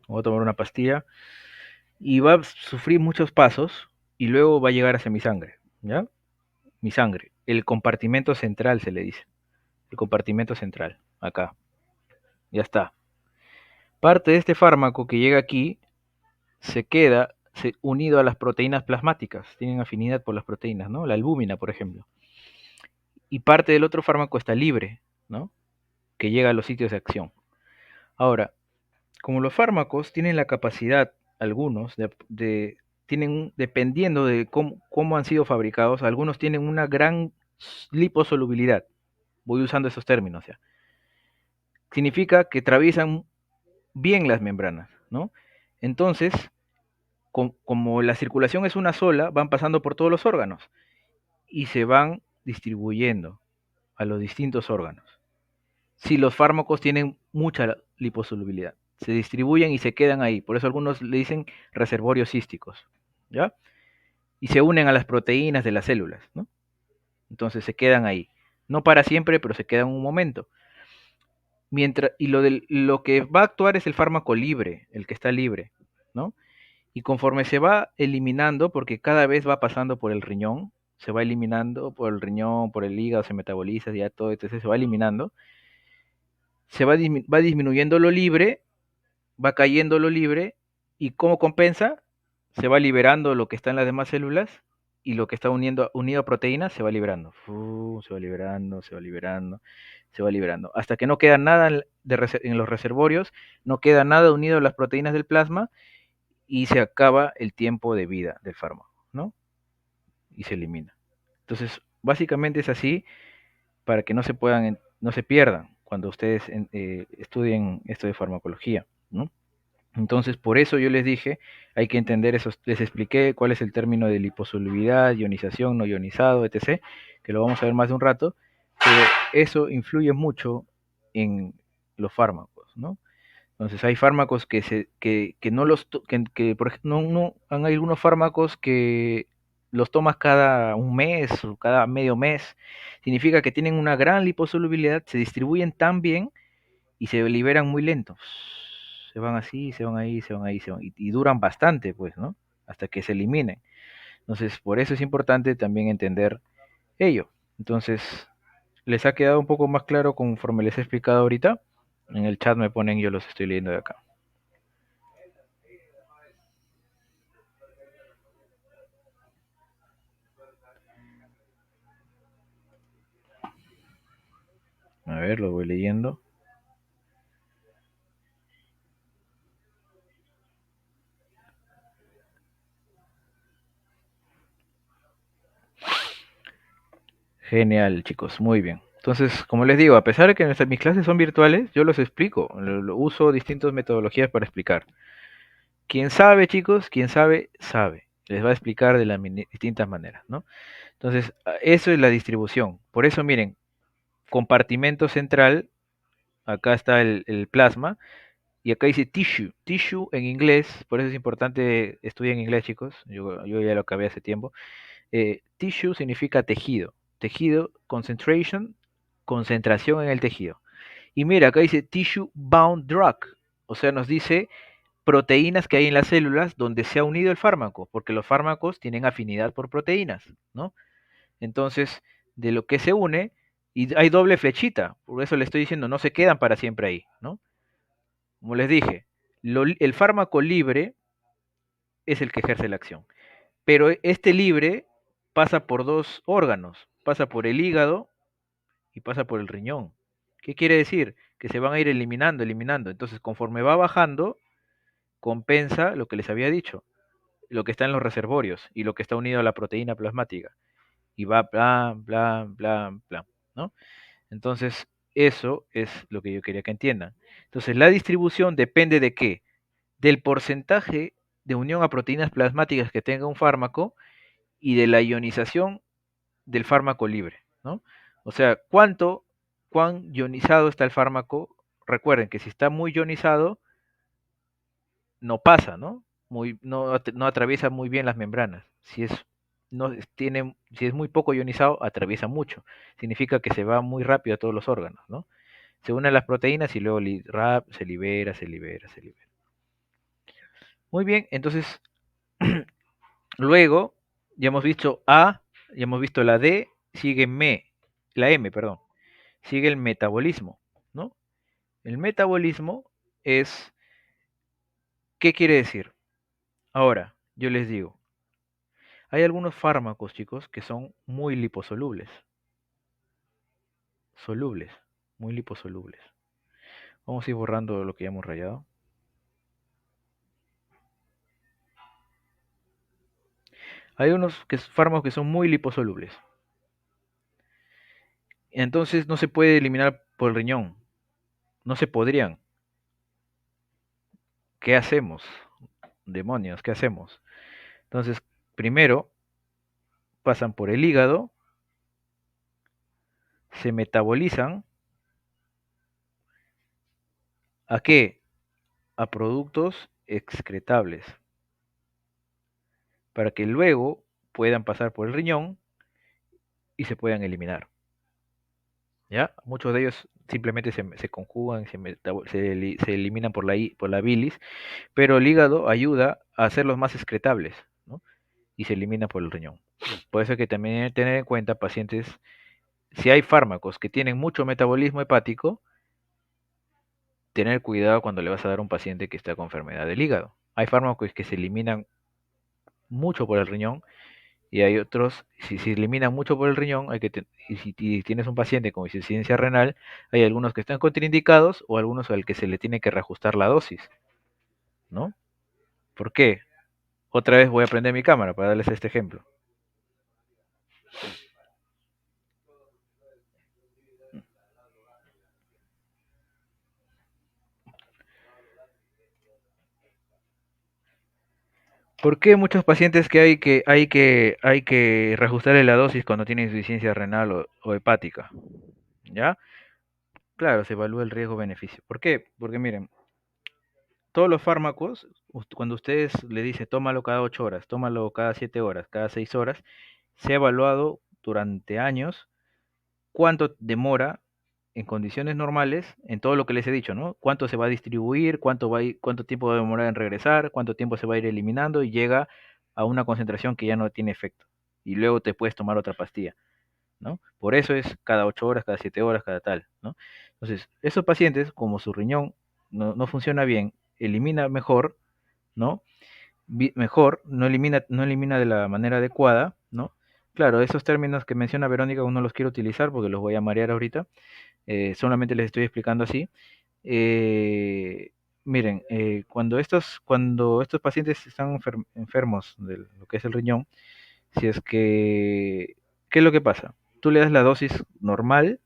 Voy a tomar una pastilla y va a sufrir muchos pasos y luego va a llegar hacia mi sangre, ¿ya? Mi sangre, el compartimento central se le dice, el compartimento central, acá, ya está. Parte de este fármaco que llega aquí se queda unido a las proteínas plasmáticas, tienen afinidad por las proteínas, ¿no? La albúmina, por ejemplo. Y parte del otro fármaco está libre, ¿no? Que llega a los sitios de acción. Ahora, como los fármacos tienen la capacidad, algunos, tienen, dependiendo de cómo han sido fabricados, algunos tienen una gran liposolubilidad. Voy usando esos términos ya. Significa que atraviesan bien las membranas, ¿no? Entonces, como la circulación es una sola, van pasando por todos los órganos y se van distribuyendo a los distintos órganos. Si los fármacos tienen mucha liposolubilidad, se distribuyen y se quedan ahí. Por eso algunos le dicen reservorios císticos, ¿ya? Y se unen a las proteínas de las células, ¿no? Entonces se quedan ahí. No para siempre, pero se quedan un momento. Lo que va a actuar es el fármaco libre, el que está libre, ¿no? Y conforme se va eliminando, porque cada vez va pasando por el riñón, se va eliminando por el riñón, por el hígado, se metaboliza, ya todo, entonces se va eliminando, va disminuyendo lo libre, va cayendo lo libre, y ¿cómo compensa? Se va liberando lo que está en las demás células, y lo que está unido a proteínas se va liberando. Se va liberando, se va liberando, se va liberando. Hasta que no queda nada en los reservorios, no queda nada unido a las proteínas del plasma, y se acaba el tiempo de vida del fármaco, ¿no? Y se elimina. Entonces, básicamente es así para que no se pierdan cuando ustedes estudien esto de farmacología, ¿no? Entonces, por eso yo les dije, hay que entender eso, les expliqué cuál es el término de liposolubilidad, ionización, no ionizado, etc., que lo vamos a ver más de un rato, pero eso influye mucho en los fármacos, ¿no? Entonces hay fármacos que no por ejemplo, hay algunos fármacos que los tomas cada un mes o cada medio mes. Significa que tienen una gran liposolubilidad, se distribuyen tan bien y se liberan muy lentos. Se van así, se van ahí, se van ahí, y duran bastante, pues, ¿no? Hasta que se eliminen. Entonces, por eso es importante también entender ello. Entonces, ¿les ha quedado un poco más claro conforme les he explicado ahorita? En el chat me ponen, yo los estoy leyendo de acá. A ver, lo voy leyendo. Genial, chicos, muy bien. Entonces, como les digo, a pesar de que mis clases son virtuales, yo los explico, uso distintas metodologías para explicar. Quien sabe, chicos, quien sabe, sabe. Les va a explicar de las distintas maneras, ¿no? Entonces, eso es la distribución. Por eso, miren, compartimento central, acá está el plasma, y acá dice tissue. Tissue en inglés, por eso es importante estudiar en inglés, chicos. Yo ya lo acabé hace tiempo. Tissue significa tejido. Tejido, concentration, concentración en el tejido. Y mira, acá dice tissue bound drug. O sea, nos dice proteínas que hay en las células donde se ha unido el fármaco, porque los fármacos tienen afinidad por proteínas, ¿no? Entonces, de lo que se une, y hay doble flechita, por eso le estoy diciendo, no se quedan para siempre ahí, ¿no? Como les dije, el fármaco libre es el que ejerce la acción, pero este libre pasa por dos órganos, pasa por el hígado y pasa por el riñón. ¿Qué quiere decir? Que se van a ir eliminando, eliminando. Entonces, conforme va bajando, compensa lo que les había dicho, lo que está en los reservorios y lo que está unido a la proteína plasmática. Y va bla, bla, bla, bla, ¿no? Entonces, eso es lo que yo quería que entiendan. Entonces, la distribución depende de qué? Del porcentaje de unión a proteínas plasmáticas que tenga un fármaco y de la ionización del fármaco libre, ¿no? O sea, cuán ionizado está el fármaco. Recuerden que si está muy ionizado, no pasa, ¿no? No atraviesa muy bien las membranas. Si es muy poco ionizado, atraviesa mucho. Significa que se va muy rápido a todos los órganos, ¿no? Se unen las proteínas y luego se libera, se libera, se libera. Muy bien, entonces luego ya hemos visto A, ya hemos visto la D, sigue la M, perdón, sigue el metabolismo, ¿no? El metabolismo es, ¿qué quiere decir? Ahora, yo les digo, hay algunos fármacos, chicos, que son muy liposolubles, solubles, muy liposolubles. Vamos a ir borrando lo que ya hemos rayado. Hay unos fármacos que son muy liposolubles. Entonces no se puede eliminar por el riñón. No se podrían. ¿Qué hacemos? Demonios, ¿qué hacemos? Entonces, primero pasan por el hígado, se metabolizan. ¿A qué? A productos excretables, para que luego puedan pasar por el riñón y se puedan eliminar. ¿Ya? Muchos de ellos simplemente se conjugan, se eliminan por la bilis, pero el hígado ayuda a hacerlos más excretables, ¿no? Y se elimina por el riñón. Por eso hay que también tener en cuenta pacientes, si hay fármacos que tienen mucho metabolismo hepático, tener cuidado cuando le vas a dar a un paciente que está con enfermedad del hígado. Hay fármacos que se eliminan mucho por el riñón y hay otros, si se eliminan mucho por el riñón, y si tienes un paciente con insuficiencia renal, hay algunos que están contraindicados o algunos al que se le tiene que reajustar la dosis, ¿no? ¿Por qué? Otra vez voy a prender mi cámara para darles este ejemplo. ¿Por qué muchos pacientes que hay que reajustarle la dosis cuando tienen insuficiencia renal o hepática? ¿Ya? Claro, se evalúa el riesgo-beneficio. ¿Por qué? Porque miren, todos los fármacos, cuando ustedes le dicen tómalo cada 8 horas, tómalo cada 7 horas, cada 6 horas, se ha evaluado durante años cuánto demora en condiciones normales, en todo lo que les he dicho, ¿no? Cuánto se va a distribuir, cuánto tiempo va a demorar en regresar, cuánto tiempo se va a ir eliminando y llega a una concentración que ya no tiene efecto. Y luego te puedes tomar otra pastilla, ¿no? Por eso es cada 8 horas, cada 7 horas, cada tal, ¿no? Entonces, esos pacientes, como su riñón no funciona bien, elimina mejor, ¿no? Mejor, no elimina de la manera adecuada, ¿no? Claro, esos términos que menciona Verónica aún no los quiero utilizar porque los voy a marear ahorita, solamente les estoy explicando así. Eh, Miren, cuando estos pacientes están enfermos de lo que es el riñón, si es que, ¿qué es lo que pasa? tú le das la dosis normal,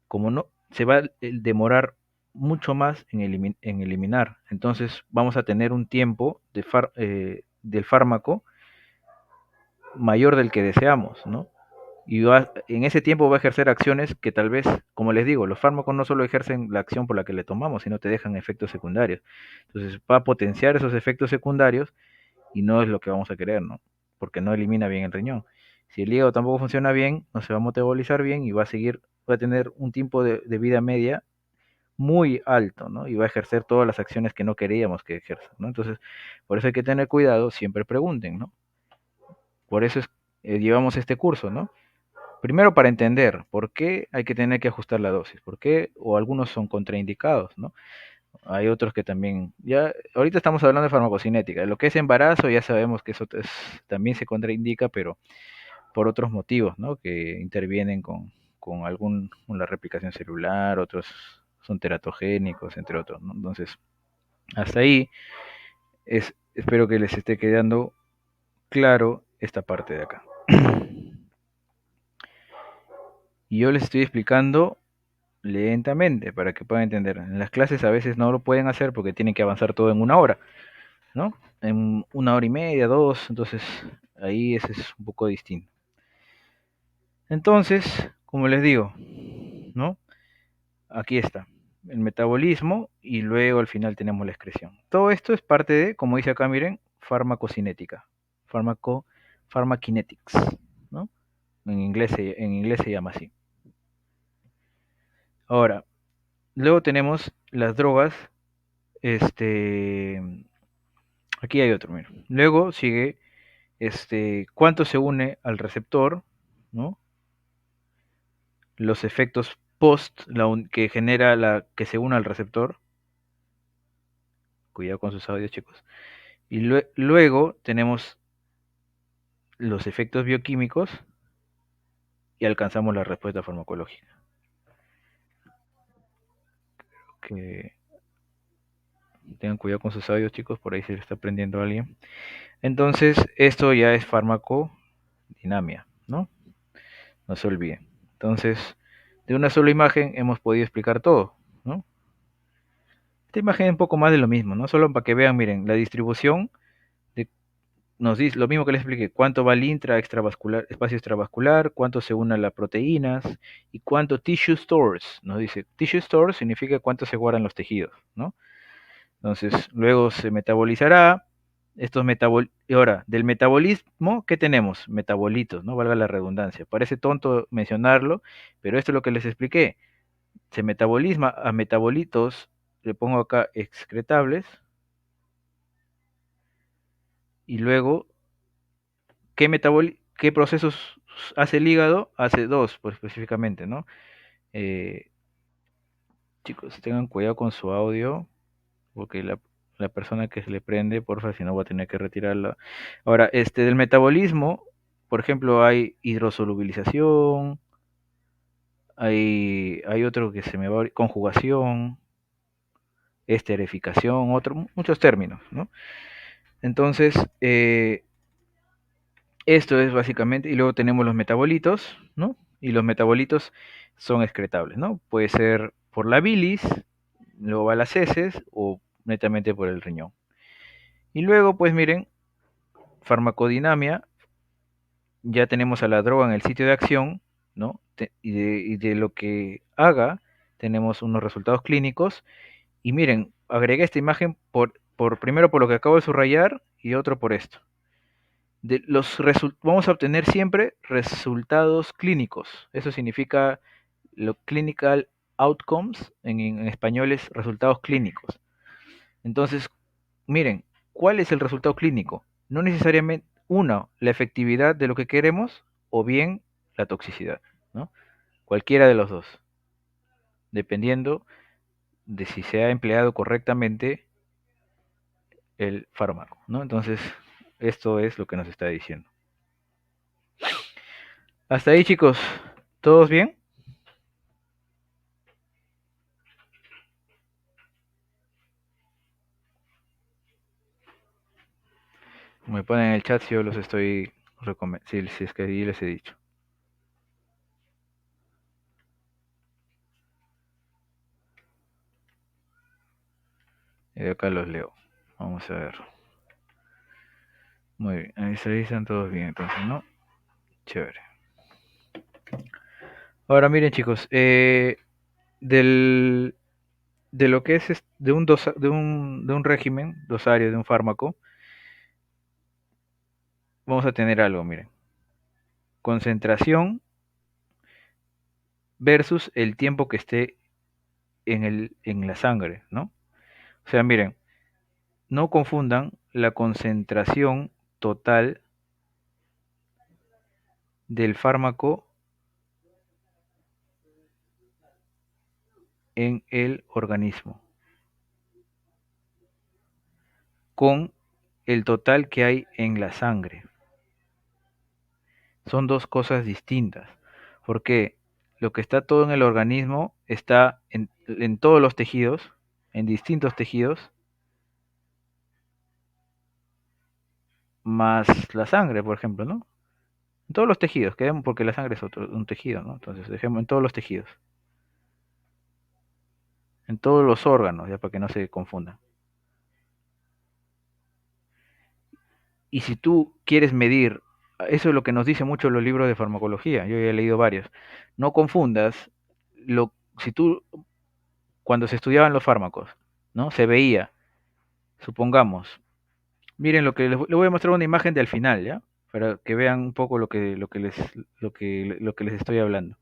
como no, se va a demorar mucho más en eliminar. Entonces vamos a tener un tiempo del fármaco mayor del que deseamos, ¿no? Y en ese tiempo va a ejercer acciones que tal vez, como les digo, los fármacos no solo ejercen la acción por la que le tomamos, sino te dejan efectos secundarios. Entonces va a potenciar esos efectos secundarios y no es lo que vamos a querer, ¿no? Porque no elimina bien el riñón. Si el hígado tampoco funciona bien, no se va a metabolizar bien y va a tener un tiempo de vida media muy alto, ¿no? Y va a ejercer todas las acciones que no queríamos que ejerza, ¿no? Entonces, por eso hay que tener cuidado, siempre pregunten, ¿no? Por eso llevamos este curso, ¿no? Primero para entender por qué hay que tener que ajustar la dosis, por qué, o algunos son contraindicados, ¿no? Hay otros que también, ya, ahorita estamos hablando de farmacocinética, lo que es embarazo ya sabemos que eso también se contraindica, pero por otros motivos, ¿no? Que intervienen con la replicación celular, otros son teratogénicos, entre otros, ¿no? Entonces, hasta ahí espero que les esté quedando claro esta parte de acá. Y yo les estoy explicando lentamente para que puedan entender. En las clases a veces no lo pueden hacer porque tienen que avanzar todo en una hora, ¿no? En una hora y media, dos, entonces ahí ese es un poco distinto. Entonces, como les digo, ¿no? Aquí está, el metabolismo y luego al final tenemos la excreción. Todo esto es parte de, como dice acá, miren, farmacocinética, fármaco, pharmacokinetics, ¿no? En inglés se llama así. Ahora, luego tenemos las drogas, este, aquí hay otro, mira. Luego sigue, cuánto se une al receptor, ¿no? Los efectos post que genera la que se une al receptor. Cuidado con sus audios, chicos. Y luego tenemos los efectos bioquímicos y alcanzamos la respuesta farmacológica. Que tengan cuidado con sus audios, chicos, por ahí se le está prendiendo a alguien. Entonces, esto ya es farmacodinamia, ¿no? No se olviden. Entonces, de una sola imagen hemos podido explicar todo, ¿no? Esta imagen es un poco más de lo mismo, ¿no? Solo para que vean, miren, la distribución de, nos dice lo mismo que les expliqué, cuánto va el extravascular, espacio extravascular, cuánto se une a las proteínas y cuánto tissue stores, nos dice. Tissue stores significa cuánto se guardan los tejidos, ¿no? Entonces, luego se metabolizará, y ahora, del metabolismo, ¿qué tenemos? Metabolitos, ¿no? Valga la redundancia. Parece tonto mencionarlo, pero esto es lo que les expliqué. Se metabolisma a metabolitos, le pongo acá excretables, y luego, ¿qué procesos hace el hígado? Hace dos, pues específicamente, ¿no? Eh, chicos, tengan cuidado con su audio, porque la persona que se le prende, porfa, si no voy a tener que retirarla. Ahora, del metabolismo, por ejemplo, hay hidrosolubilización, hay otro que se me va, conjugación, esterificación, muchos términos, ¿no? Entonces, esto es básicamente, y luego tenemos los metabolitos, ¿no? Y los metabolitos son excretables, ¿no? Puede ser por la bilis, luego va a las heces o netamente por el riñón. Y luego, pues miren, farmacodinamia, ya tenemos a la droga en el sitio de acción, ¿no? Y de lo que haga, tenemos unos resultados clínicos. Y miren, agregué esta imagen primero por lo que acabo de subrayar y otro por esto. Vamos a obtener siempre resultados clínicos. Eso significa lo clinical outcomes, en español es resultados clínicos. Entonces, miren, ¿cuál es el resultado clínico? No necesariamente, uno, la efectividad de lo que queremos o bien la toxicidad, ¿no? Cualquiera de los dos, dependiendo de si se ha empleado correctamente el fármaco, ¿no? Entonces, esto es lo que nos está diciendo. Hasta ahí, chicos, ¿todos bien? Me ponen en el chat si yo los estoy si es que ahí les he dicho. Y de acá los leo. Vamos a ver. Muy bien, ahí se dicen todos bien, entonces, ¿no? Chévere. Ahora miren chicos, del, de lo que es de un régimen dosario de un fármaco, vamos a tener algo, miren. Concentración versus el tiempo que esté en la sangre, ¿no? O sea, miren, no confundan la concentración total del fármaco en el organismo con el total que hay en la sangre. Son dos cosas distintas, porque lo que está todo en el organismo está en todos los tejidos, en distintos tejidos, más la sangre, por ejemplo, ¿no? En todos los tejidos, quedemos porque la sangre es un tejido, ¿no? Entonces, dejemos en todos los tejidos, en todos los órganos, ya para que no se confundan. Y si tú quieres medir, eso es lo que nos dice mucho los libros de farmacología, yo ya he leído varios, no confundas si tú, cuando se estudiaban los fármacos, ¿no? Se veía, supongamos, miren les voy a mostrar una imagen del final, ¿ya? Para que vean un poco lo que les estoy hablando.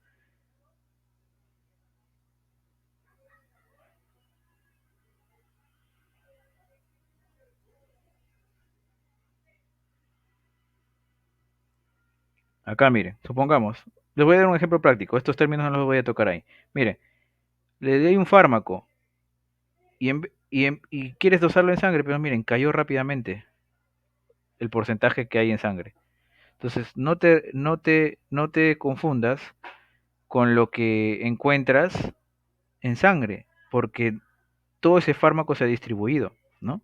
Acá, miren, supongamos, les voy a dar un ejemplo práctico, estos términos no los voy a tocar ahí. Miren, le doy un fármaco y quieres dosarlo en sangre, pero miren, cayó rápidamente el porcentaje que hay en sangre. Entonces, no te confundas con lo que encuentras en sangre, porque todo ese fármaco se ha distribuido, ¿no?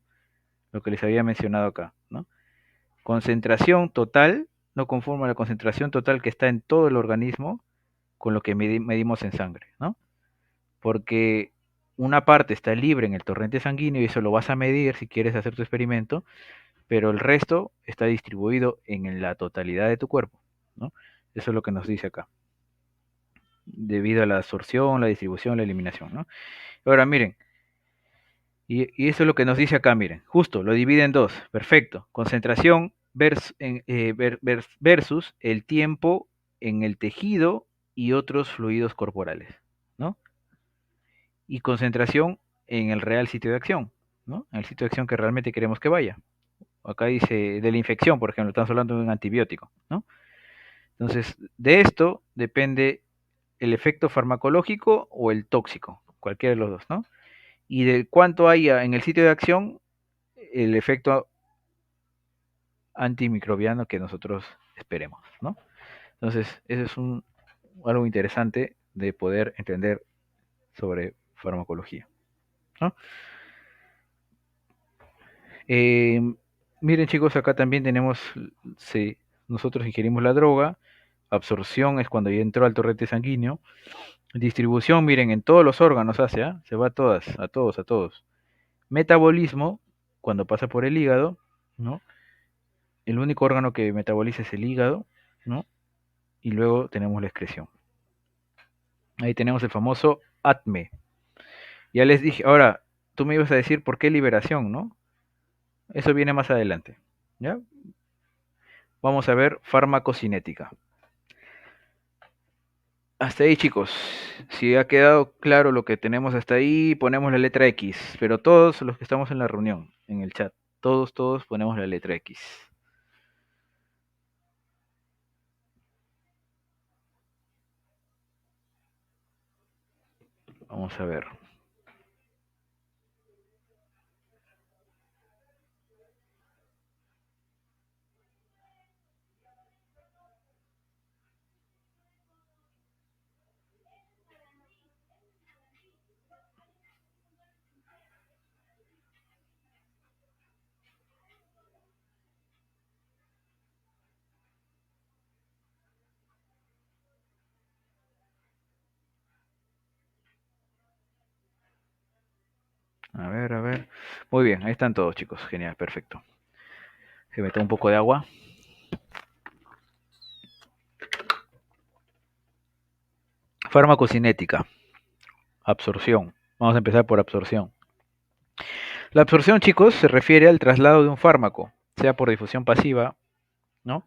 Lo que les había mencionado acá, ¿no? Concentración total no conforma la concentración total que está en todo el organismo con lo que medimos en sangre, ¿no? Porque una parte está libre en el torrente sanguíneo y eso lo vas a medir si quieres hacer tu experimento, pero el resto está distribuido en la totalidad de tu cuerpo, ¿no? Eso es lo que nos dice acá, debido a la absorción, la distribución, la eliminación, ¿no? Ahora miren, y eso es lo que nos dice acá, miren, justo, lo divide en dos, perfecto, concentración versus el tiempo en el tejido y otros fluidos corporales, ¿no? Y concentración en el real sitio de acción, ¿no? En el sitio de acción que realmente queremos que vaya. Acá dice de la infección, por ejemplo, estamos hablando de un antibiótico, ¿no? Entonces, de esto depende el efecto farmacológico o el tóxico, cualquiera de los dos, ¿no? Y de cuánto haya en el sitio de acción, el efecto antimicrobiano que nosotros esperemos, ¿no? Entonces, eso es algo interesante de poder entender sobre farmacología, ¿no? Eh, Miren chicos, acá también tenemos, si nosotros ingerimos la droga, absorción es cuando ya entró al torrente sanguíneo, distribución, miren, en todos los órganos hace, ¿ah? Se va a todas, a todos, a todos. Metabolismo, cuando pasa por el hígado, ¿no? El único órgano que metaboliza es el hígado, ¿no? Y luego tenemos la excreción. Ahí tenemos el famoso ATME. Ya les dije, ahora, tú me ibas a decir por qué liberación, ¿no? Eso viene más adelante, ¿ya? Vamos a ver farmacocinética. Hasta ahí, chicos. Si ha quedado claro lo que tenemos hasta ahí, ponemos la letra X. Pero todos los que estamos en la reunión, en el chat, todos ponemos la letra X. Vamos a ver. A ver, a ver. Muy bien, ahí están todos, chicos. Genial, perfecto. Se mete un poco de agua. Farmacocinética. Absorción. Vamos a empezar por absorción. La absorción, chicos, se refiere al traslado de un fármaco, sea por difusión pasiva, ¿no?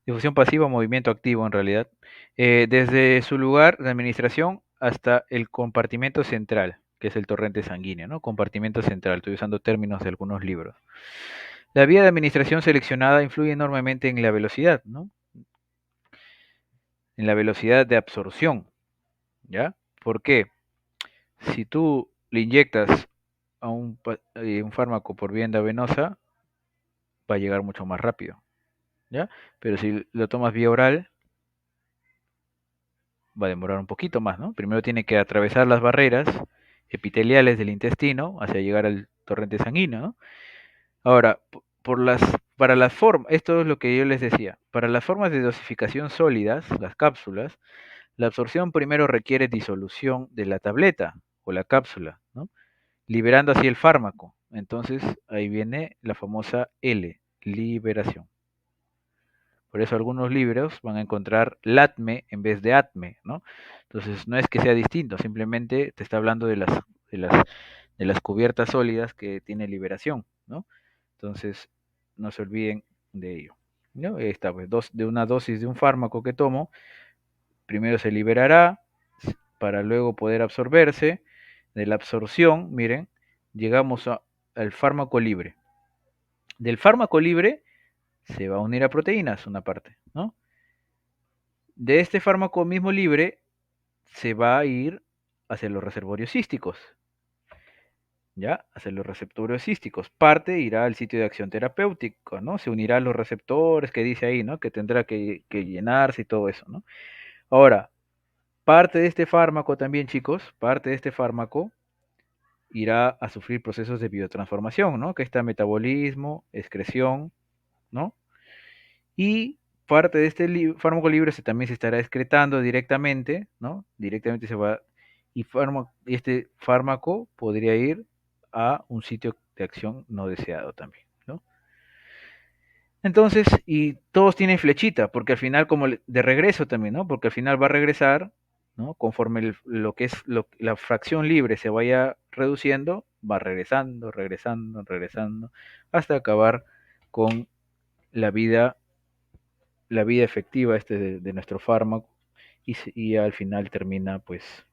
Difusión pasiva o movimiento activo, en realidad, desde su lugar de administración hasta el compartimento central, que es el torrente sanguíneo, ¿no? Compartimento central, estoy usando términos de algunos libros. La vía de administración seleccionada influye enormemente en la velocidad, ¿no? En la velocidad de absorción, ¿ya? ¿Por qué? Si tú le inyectas a un fármaco por vía endovenosa, va a llegar mucho más rápido, ¿ya? Pero si lo tomas vía oral, va a demorar un poquito más, ¿no? Primero tiene que atravesar las barreras epiteliales del intestino hacia llegar al torrente sanguíneo, ¿no? Ahora, para las formas, esto es lo que yo les decía, para las formas de dosificación sólidas, las cápsulas, la absorción primero requiere disolución de la tableta o la cápsula, ¿no? Liberando así el fármaco. Entonces, ahí viene la famosa L, liberación. Por eso algunos libros van a encontrar LATME en vez de ATME, ¿no? Entonces, no es que sea distinto, simplemente te está hablando de las, de las cubiertas sólidas que tiene liberación, ¿no? Entonces, no se olviden de ello, ¿no? Ahí está, pues, de una dosis de un fármaco que tomo, primero se liberará para luego poder absorberse. De la absorción, miren, llegamos al fármaco libre. Del fármaco libre se va a unir a proteínas una parte, ¿no? De este fármaco mismo libre se va a ir hacia los reservorios císticos, ¿ya? Hacia los receptores císticos. Parte irá al sitio de acción terapéutico, ¿no? Se unirá a los receptores que dice ahí, ¿no? Que tendrá que llenarse y todo eso, ¿no? Ahora, parte de este fármaco también, chicos, parte de este fármaco irá a sufrir procesos de biotransformación, ¿no? Que está metabolismo, excreción, ¿no? Y parte de este fármaco libre también se estará excretando directamente, ¿no? Directamente se va, y este fármaco podría ir a un sitio de acción no deseado también, ¿no? Entonces, y todos tienen flechita, porque al final, como de regreso también, ¿no? Porque al final va a regresar, ¿no? Conforme lo que es la fracción libre se vaya reduciendo, va regresando, regresando, regresando, hasta acabar con la vida la vida efectiva de nuestro fármaco y al final termina pues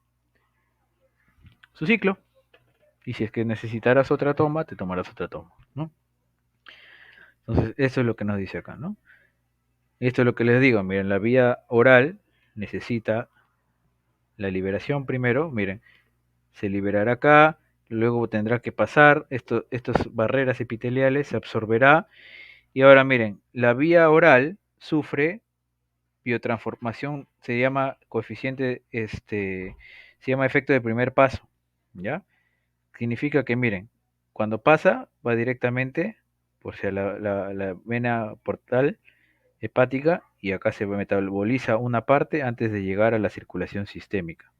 su ciclo. Y si es que necesitaras otra toma, te tomarás otra toma, ¿no? Entonces, eso es lo que nos dice acá, ¿no? Esto es lo que les digo, miren, la vía oral necesita la liberación primero, miren, se liberará acá, luego tendrá que pasar estas barreras epiteliales, se absorberá, y ahora miren, la vía oral sufre biotransformación, se llama coeficiente, se llama efecto de primer paso, ¿ya? Significa que, miren, cuando pasa, va directamente por sea la vena portal hepática y acá se metaboliza una parte antes de llegar a la circulación sistémica.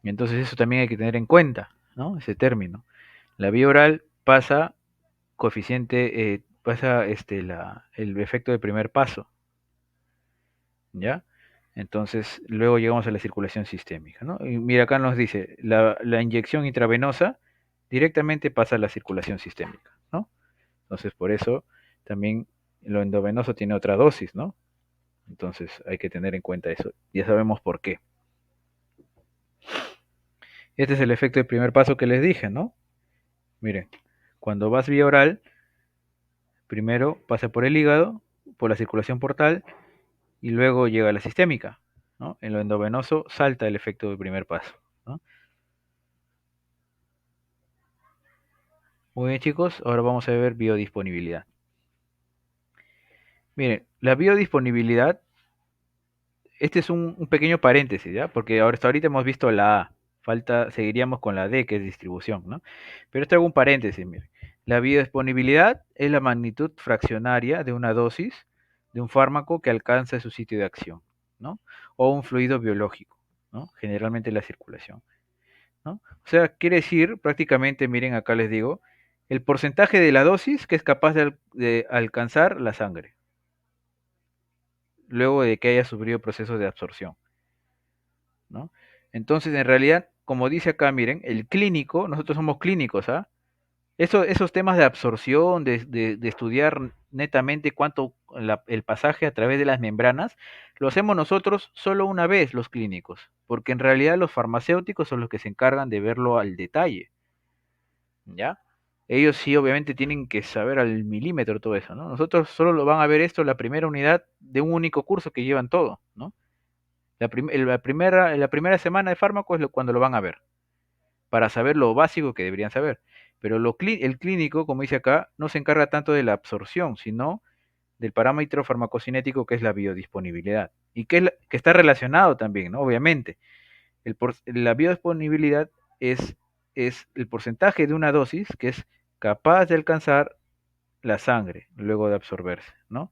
Y entonces eso también hay que tener en cuenta, ¿no? Ese término. La vía oral pasa pasa el efecto de primer paso, ¿ya? Entonces, luego llegamos a la circulación sistémica, ¿no? Y mira, acá nos dice, la inyección intravenosa directamente pasa a la circulación sistémica, ¿no? Entonces, por eso también lo endovenoso tiene otra dosis, ¿no? Entonces, hay que tener en cuenta eso. Ya sabemos por qué. Este es el efecto de primer paso que les dije, ¿no? Miren, cuando vas vía oral, primero pasa por el hígado, por la circulación portal, y luego llega a la sistémica, ¿no? En lo endovenoso salta el efecto de primer paso, ¿no? Muy bien, chicos, ahora vamos a ver biodisponibilidad. Miren, la biodisponibilidad, este es un pequeño paréntesis, ¿ya? Porque hasta ahorita hemos visto la A, seguiríamos con la D, que es distribución, ¿no? Pero esto hago un paréntesis, miren. La biodisponibilidad es la magnitud fraccionaria de una dosis de un fármaco que alcanza su sitio de acción, ¿no? O un fluido biológico, ¿no? Generalmente la circulación, ¿no? O sea, quiere decir prácticamente, miren, acá les digo, el porcentaje de la dosis que es capaz de alcanzar la sangre, luego de que haya sufrido procesos de absorción, ¿no? Entonces, en realidad, como dice acá, miren, el clínico, nosotros somos clínicos, ¿ah? Esos temas de absorción, de estudiar netamente cuánto el pasaje a través de las membranas, lo hacemos nosotros solo una vez los clínicos, porque en realidad los farmacéuticos son los que se encargan de verlo al detalle, ¿ya? Ellos sí, obviamente, tienen que saber al milímetro todo eso, ¿no? Nosotros solo lo van a ver esto la primera unidad de un único curso que llevan todo, ¿no? La primera semana de fármaco es cuando lo van a ver, para saber lo básico que deberían saber. Pero el clínico, como dice acá, no se encarga tanto de la absorción, sino del parámetro farmacocinético que es la biodisponibilidad. Y que está relacionado también, ¿no? Obviamente. La biodisponibilidad es el porcentaje de una dosis que es capaz de alcanzar la sangre luego de absorberse, ¿no?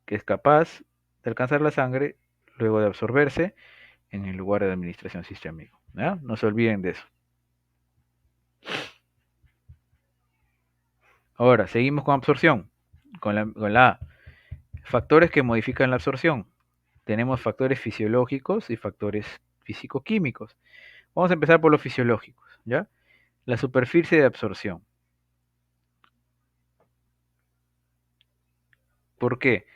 Que es capaz de alcanzar la sangre luego de absorberse en el lugar de administración sistémico. ¿Ya? No se olviden de eso. Ahora, seguimos con absorción, con la A. Factores que modifican la absorción. Tenemos factores fisiológicos y factores físico-químicos. Vamos a empezar por los fisiológicos, ¿ya? La superficie de absorción. ¿Por qué?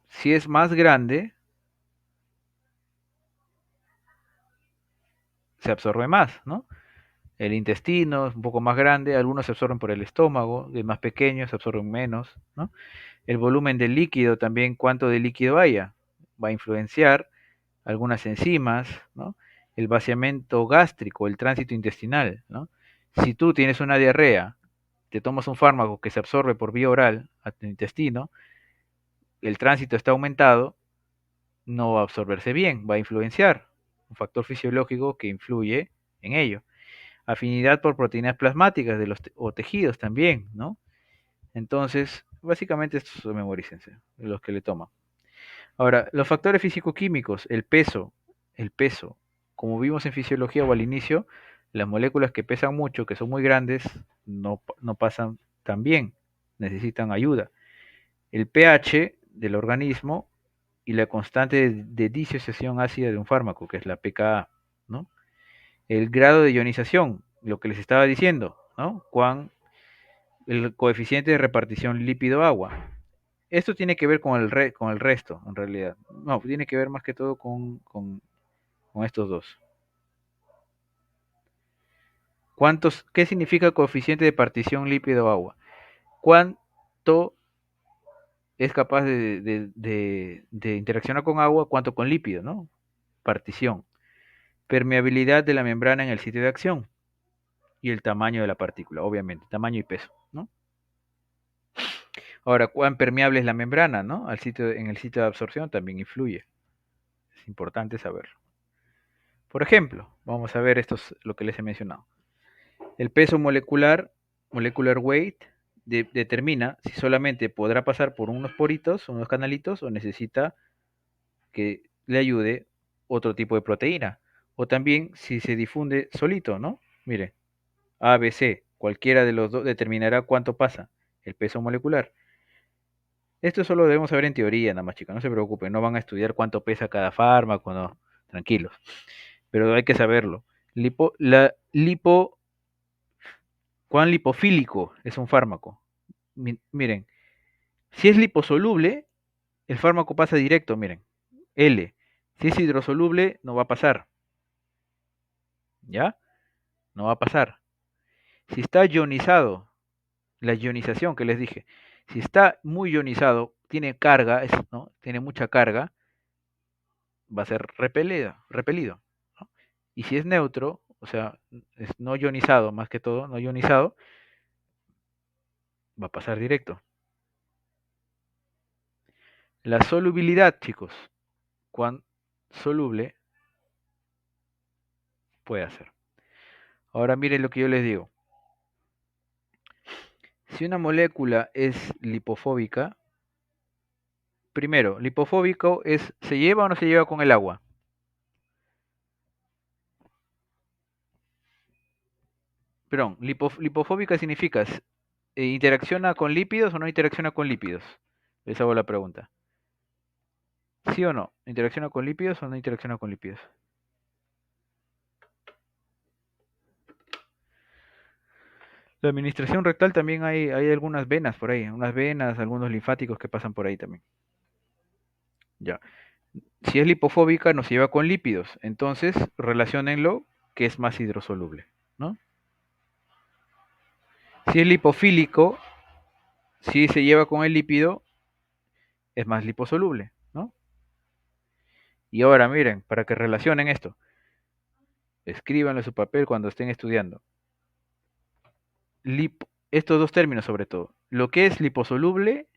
Si es más grande, se absorbe más, ¿no? El intestino es un poco más grande, algunos se absorben por el estómago, de más pequeños se absorben menos, ¿no? El volumen del líquido también, cuánto de líquido haya, va a influenciar algunas enzimas, ¿no? El vaciamiento gástrico, el tránsito intestinal, ¿no? Si tú tienes una diarrea, te tomas un fármaco que se absorbe por vía oral a tu intestino, el tránsito está aumentado, no va a absorberse bien, va a influenciar, un factor fisiológico que influye en ello. Afinidad por proteínas plasmáticas o tejidos también, ¿no? Entonces, básicamente estos son memorícense, los que le toman. Ahora, los factores físico-químicos, el peso, como vimos en fisiología o al inicio, las moléculas que pesan mucho, que son muy grandes, no pasan tan bien, necesitan ayuda. El pH del organismo y la constante de disociación ácida de un fármaco, que es la pKa, ¿no? El grado de ionización, lo que les estaba diciendo, ¿no? El coeficiente de repartición lípido-agua. Esto tiene que ver con el resto, en realidad. No, tiene que ver más que todo con estos dos. ¿Qué significa coeficiente de partición lípido-agua? ¿Cuánto es capaz de interaccionar con agua, cuánto con lípido, ¿no? Partición. Permeabilidad de la membrana en el sitio de acción y el tamaño de la partícula, obviamente, tamaño y peso, ¿no? Ahora, cuán permeable es la membrana, ¿no? En el sitio de absorción también influye. Es importante saberlo. Por ejemplo, vamos a ver lo que les he mencionado. El peso molecular weight, determina si solamente podrá pasar por unos poritos, unos canalitos, o necesita que le ayude otro tipo de proteína. O también si se difunde solito, ¿no? Mire, A, B, C, cualquiera de los dos determinará cuánto pasa el peso molecular. Esto solo lo debemos saber en teoría, nada más, chicos, no se preocupen, no van a estudiar cuánto pesa cada fármaco, no, tranquilos, pero hay que saberlo. Lipo, la lipo, ¿Cuán lipofílico es un fármaco? Miren, si es liposoluble, el fármaco pasa directo, miren, L. Si es hidrosoluble, no va a pasar, ¿ya? No va a pasar. Si está ionizado, la ionización que les dije, si está muy ionizado, tiene carga, ¿no? Tiene mucha carga, va a ser repelido, ¿no? Y si es neutro, o sea, es no ionizado más que todo, no ionizado, va a pasar directo. La solubilidad, chicos, cuán soluble puede hacer. Ahora miren lo que yo les digo. Si una molécula es lipofóbica, primero, lipofóbico es, ¿se lleva o no se lleva con el agua? Perdón, lipofóbica significa, ¿interacciona con lípidos o no interacciona con lípidos? Les hago la pregunta. ¿Sí o no? ¿Interacciona con lípidos o no interacciona con lípidos? La administración rectal también hay algunas venas por ahí, unas venas, algunos linfáticos que pasan por ahí también. Ya. Si es lipofóbica, nos lleva con lípidos. Entonces, relaciónenlo que es más hidrosoluble, ¿no? Si es lipofílico, si se lleva con el lípido, es más liposoluble, ¿no? Y ahora miren, para que relacionen esto, escríbanlo en su papel cuando estén estudiando. Estos dos términos sobre todo. Lo que es liposoluble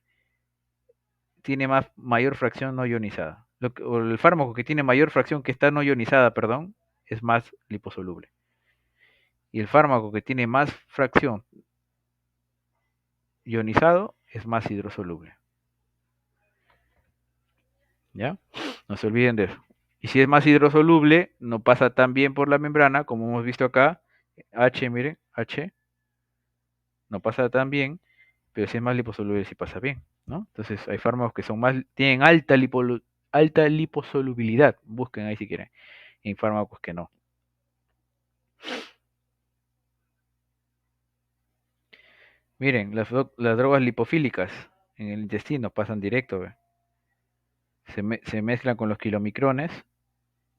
tiene mayor fracción no ionizada. O el fármaco que tiene mayor fracción que está no ionizada, perdón, es más liposoluble. Y el fármaco que tiene más fracción ionizado es más hidrosoluble. ¿Ya? No se olviden de eso. Y si es más hidrosoluble, no pasa tan bien por la membrana, como hemos visto acá. H, miren, H, no pasa tan bien, pero si es más liposoluble, sí pasa bien, ¿no? Entonces hay fármacos que son tienen alta liposolubilidad, busquen ahí si quieren, y hay fármacos que no. Miren, las drogas lipofílicas en el intestino pasan directo, ¿ve? Se mezclan con los kilomicrones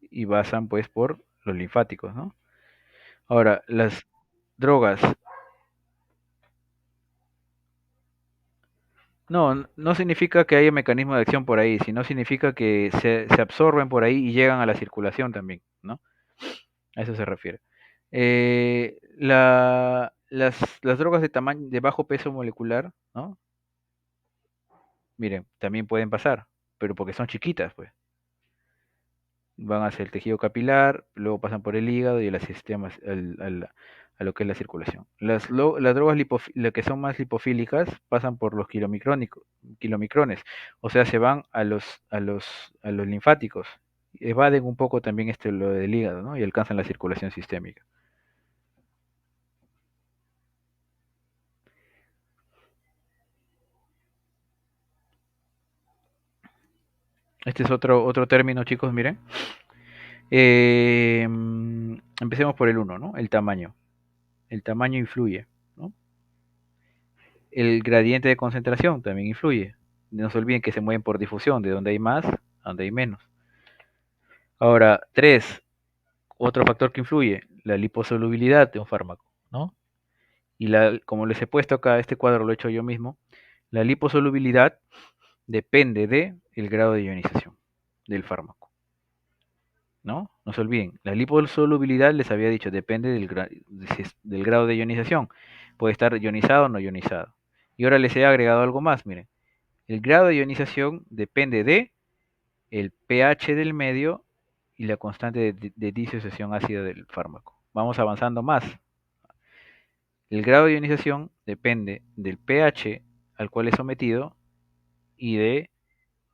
y pasan pues por los linfáticos, ¿no? Ahora, las drogas, no significa que haya mecanismo de acción por ahí, sino significa que se absorben por ahí y llegan a la circulación también, ¿no? A eso se refiere. Las drogas de tamaño, de bajo peso molecular, ¿no? Miren, también pueden pasar, pero porque son chiquitas, pues. Van hacia el tejido capilar, luego pasan por el hígado y el sistema, a lo que es la circulación. Las drogas las que son más lipofílicas pasan por los kilomicrones, o sea, se van a los linfáticos, evaden un poco también lo del hígado, ¿no? Y alcanzan la circulación sistémica. Este es otro término, chicos, miren. Empecemos por el uno, ¿no? El tamaño. El tamaño influye, ¿no? El gradiente de concentración también influye. No se olviden que se mueven por difusión, de donde hay más, a donde hay menos. Ahora, tres, otro factor que influye, la liposolubilidad de un fármaco, ¿no? Y como les he puesto acá, este cuadro lo he hecho yo mismo, la liposolubilidad depende de el grado de ionización del fármaco, ¿no? No se olviden, la liposolubilidad les había dicho, depende del grado de ionización. Puede estar ionizado o no ionizado. Y ahora les he agregado algo más, miren. El grado de ionización depende de el pH del medio y la constante de disociación ácida del fármaco. Vamos avanzando más. El grado de ionización depende del pH al cual es sometido y de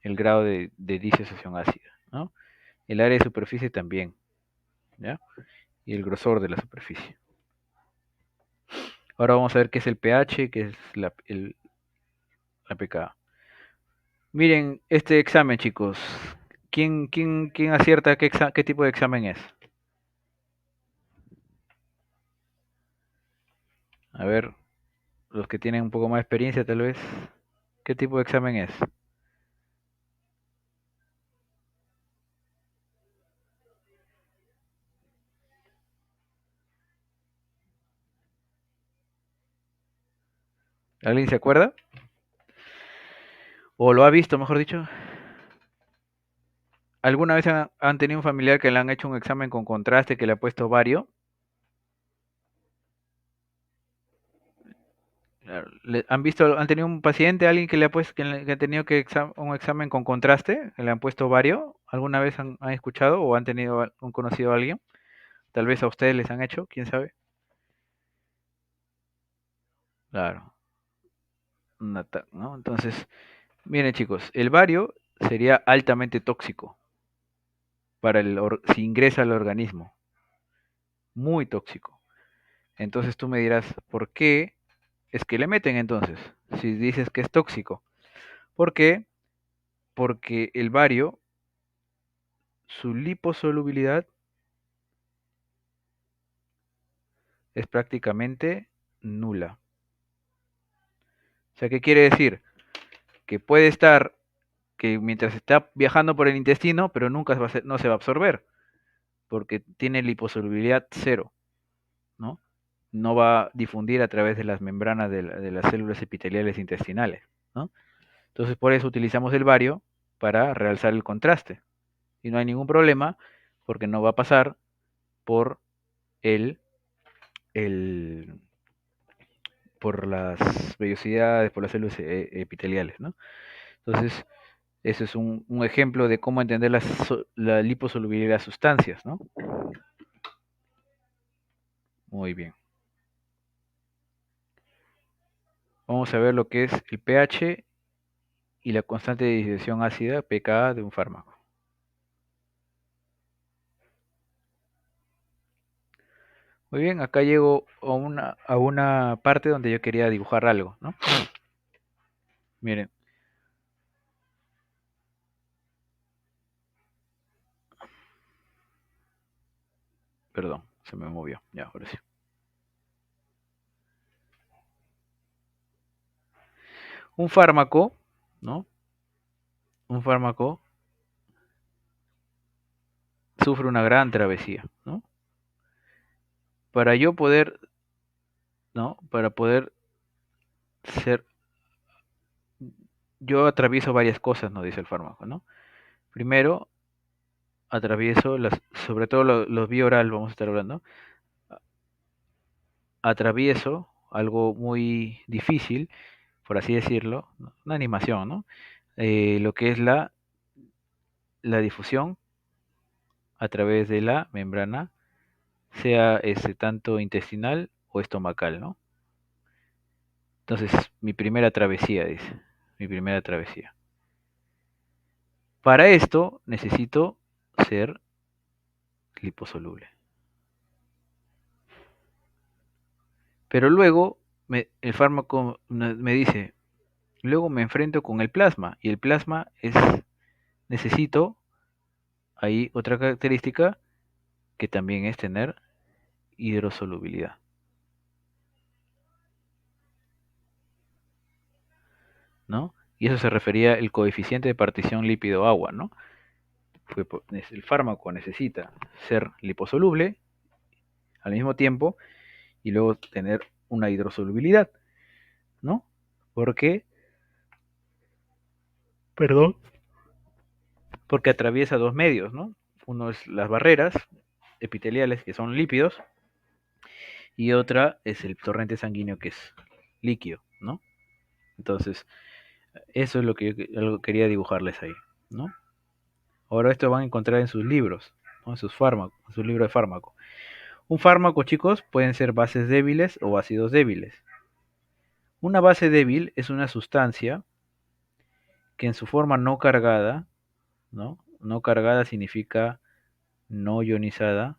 el grado de disociación ácida, ¿no? El área de superficie también, ¿ya? Y el grosor de la superficie. Ahora vamos a ver qué es el pH, qué es la pKa. Miren este examen, chicos. ¿Quién acierta qué tipo de examen es? A ver, los que tienen un poco más de experiencia tal vez. ¿Qué tipo de examen es? ¿Alguien se acuerda? ¿O lo ha visto, mejor dicho? ¿Alguna vez han tenido un familiar que le han hecho un examen con contraste que le ha puesto vario? Claro, han tenido un paciente, alguien que le ha puesto, que ha tenido un examen con contraste, que le han puesto vario? ¿Alguna vez han escuchado o han tenido un conocido a alguien? Tal vez a ustedes les han hecho, quién sabe. Claro, ¿no? Entonces, miren chicos, el bario sería altamente tóxico si ingresa al organismo, muy tóxico. Entonces tú me dirás, ¿por qué es que le meten entonces? Si dices que es tóxico. ¿Por qué? Porque el bario, su liposolubilidad es prácticamente nula. O sea, ¿qué quiere decir? Que puede estar, que mientras está viajando por el intestino, pero nunca no se va a absorber, porque tiene liposolubilidad cero, ¿no? No va a difundir a través de las membranas de las células epiteliales intestinales, ¿no? Entonces, por eso utilizamos el bario para realzar el contraste. Y no hay ningún problema, porque no va a pasar por el, el por las vellosidades, por las células epiteliales, ¿no? Entonces, eso es un ejemplo de cómo entender la liposolubilidad de las sustancias, ¿no? Muy bien. Vamos a ver lo que es el pH y la constante de disociación ácida, pKa, de un fármaco. Muy bien, acá llego a una parte donde yo quería dibujar algo, ¿no? Miren, perdón, se me movió. Ya, ahora sí. Un fármaco, ¿no? Un fármaco sufre una gran travesía, ¿no? Para yo poder, ¿no? Para poder ser, yo atravieso varias cosas, nos dice el fármaco, ¿no? Primero, atravieso sobre todo los vía oral, vamos a estar hablando, atravieso algo muy difícil, por así decirlo, ¿no? Una animación, ¿no? Lo que es la difusión a través de la membrana, sea tanto intestinal o estomacal, ¿no? Entonces, mi primera travesía, dice, mi primera travesía. Para esto necesito ser liposoluble. Pero luego el fármaco me dice, luego me enfrento con el plasma y el plasma necesito, hay otra característica que también es tener hidrosolubilidad, ¿no? Y eso se refería el coeficiente de partición lípido-agua, ¿no? El fármaco necesita ser liposoluble al mismo tiempo y luego tener una hidrosolubilidad, ¿no? Porque, perdón, porque atraviesa dos medios, ¿no? Uno es las barreras epiteliales, que son lípidos, y otra es el torrente sanguíneo, que es líquido, ¿no? Entonces, eso es lo que yo quería dibujarles ahí, ¿no? Ahora esto van a encontrar en sus libros, ¿no? En sus fármacos, en su libro de fármaco. Un fármaco, chicos, pueden ser bases débiles o ácidos débiles. Una base débil es una sustancia que en su forma no cargada, ¿no? No cargada significa no ionizada,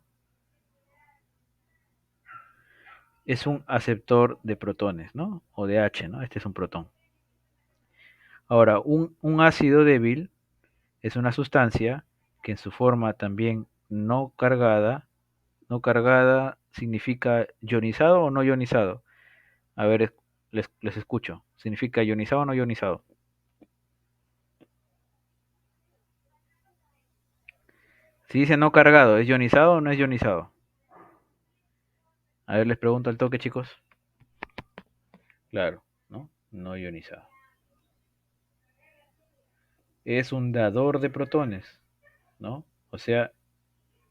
es un aceptor de protones, ¿no? O de H, ¿no? Este es un protón. Ahora, un ácido débil es una sustancia que en su forma también no cargada significa ionizado o no ionizado. A ver, les escucho. ¿Significa ionizado o no ionizado? Si dice no cargado, ¿es ionizado o no es ionizado? A ver, les pregunto al toque, chicos. Claro, ¿no? No ionizado. Es un dador de protones, ¿no? O sea,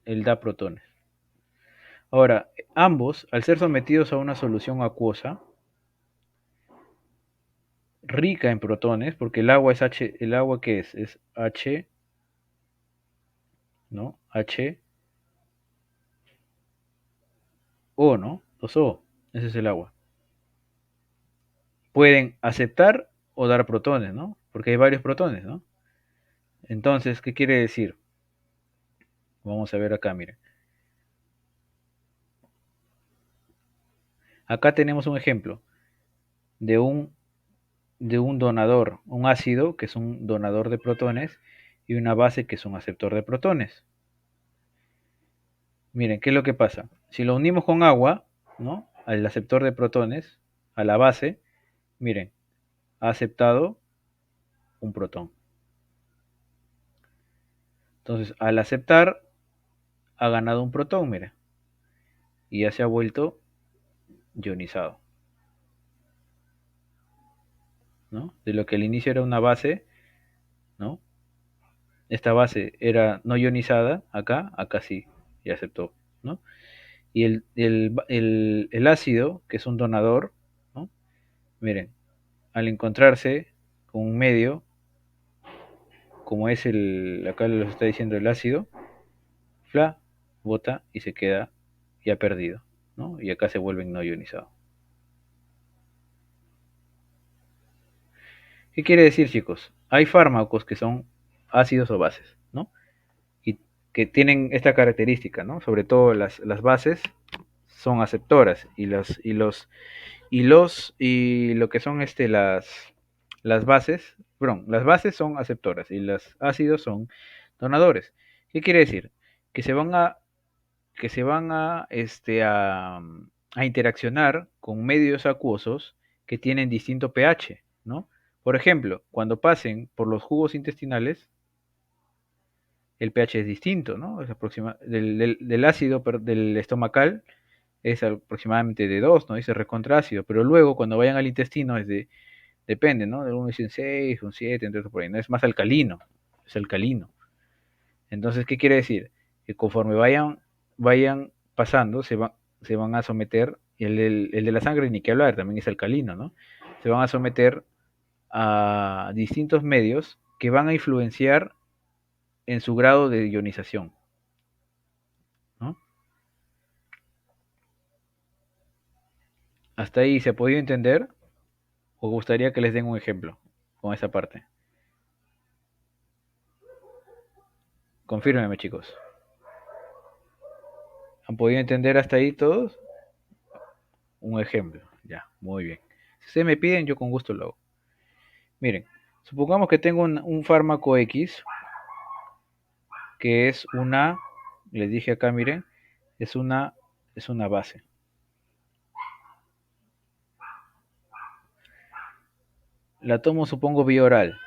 él da protones. Ahora, ambos, al ser sometidos a una solución acuosa, rica en protones, porque el agua es H, ¿el agua qué es? Es H, ¿no? H, O, ¿no? Dos O, ese es el agua. Pueden aceptar o dar protones, ¿no? Porque hay varios protones, ¿no? Entonces, ¿qué quiere decir? Vamos a ver acá, miren. Acá tenemos un ejemplo de un donador, un ácido que es un donador de protones y una base que es un aceptor de protones. Miren, ¿qué es lo que pasa? Si lo unimos con agua, ¿no? Al aceptor de protones, a la base, miren, ha aceptado un protón. Entonces, al aceptar, ha ganado un protón, mira, y ya se ha vuelto ionizado, ¿no? De lo que al inicio era una base, ¿no? Esta base era no ionizada, acá sí, y aceptó, ¿no? Y el ácido, que es un donador, ¿no? Miren, al encontrarse con un medio, como es acá les está diciendo el ácido, fla, bota y se queda ya perdido, ¿no? Y acá se vuelven no ionizados. ¿Qué quiere decir, chicos? Hay fármacos que son ácidos o bases, ¿no? Y que tienen esta característica, ¿no? Sobre todo las bases son aceptoras y lo que son las bases, perdón, las bases son aceptoras y los ácidos son donadores. ¿Qué quiere decir? Que se van a que se van a interaccionar con medios acuosos que tienen distinto pH, ¿no? Por ejemplo, cuando pasen por los jugos intestinales, el pH es distinto, ¿no? Es del ácido del estomacal es aproximadamente de 2, ¿no? Dice recontraácido, pero luego cuando vayan al intestino depende, ¿no? De uno dice un 6, un 7, entre otros por ahí, ¿no? Es más alcalino, es alcalino. Entonces, ¿qué quiere decir? Que conforme vayan pasando, se van a someter, y el de la sangre ni que hablar, también es alcalino, ¿no? Se van a someter a distintos medios que van a influenciar en su grado de ionización, ¿no? ¿Hasta ahí se ha podido entender? ¿O gustaría que les den un ejemplo con esa parte? Confírmenme, chicos. ¿Han podido entender hasta ahí todos? Un ejemplo. Ya, muy bien. Si ustedes me piden, yo con gusto lo hago. Miren, supongamos que tengo un fármaco X, que es les dije acá, miren, es es una base. La tomo, supongo, vía oral.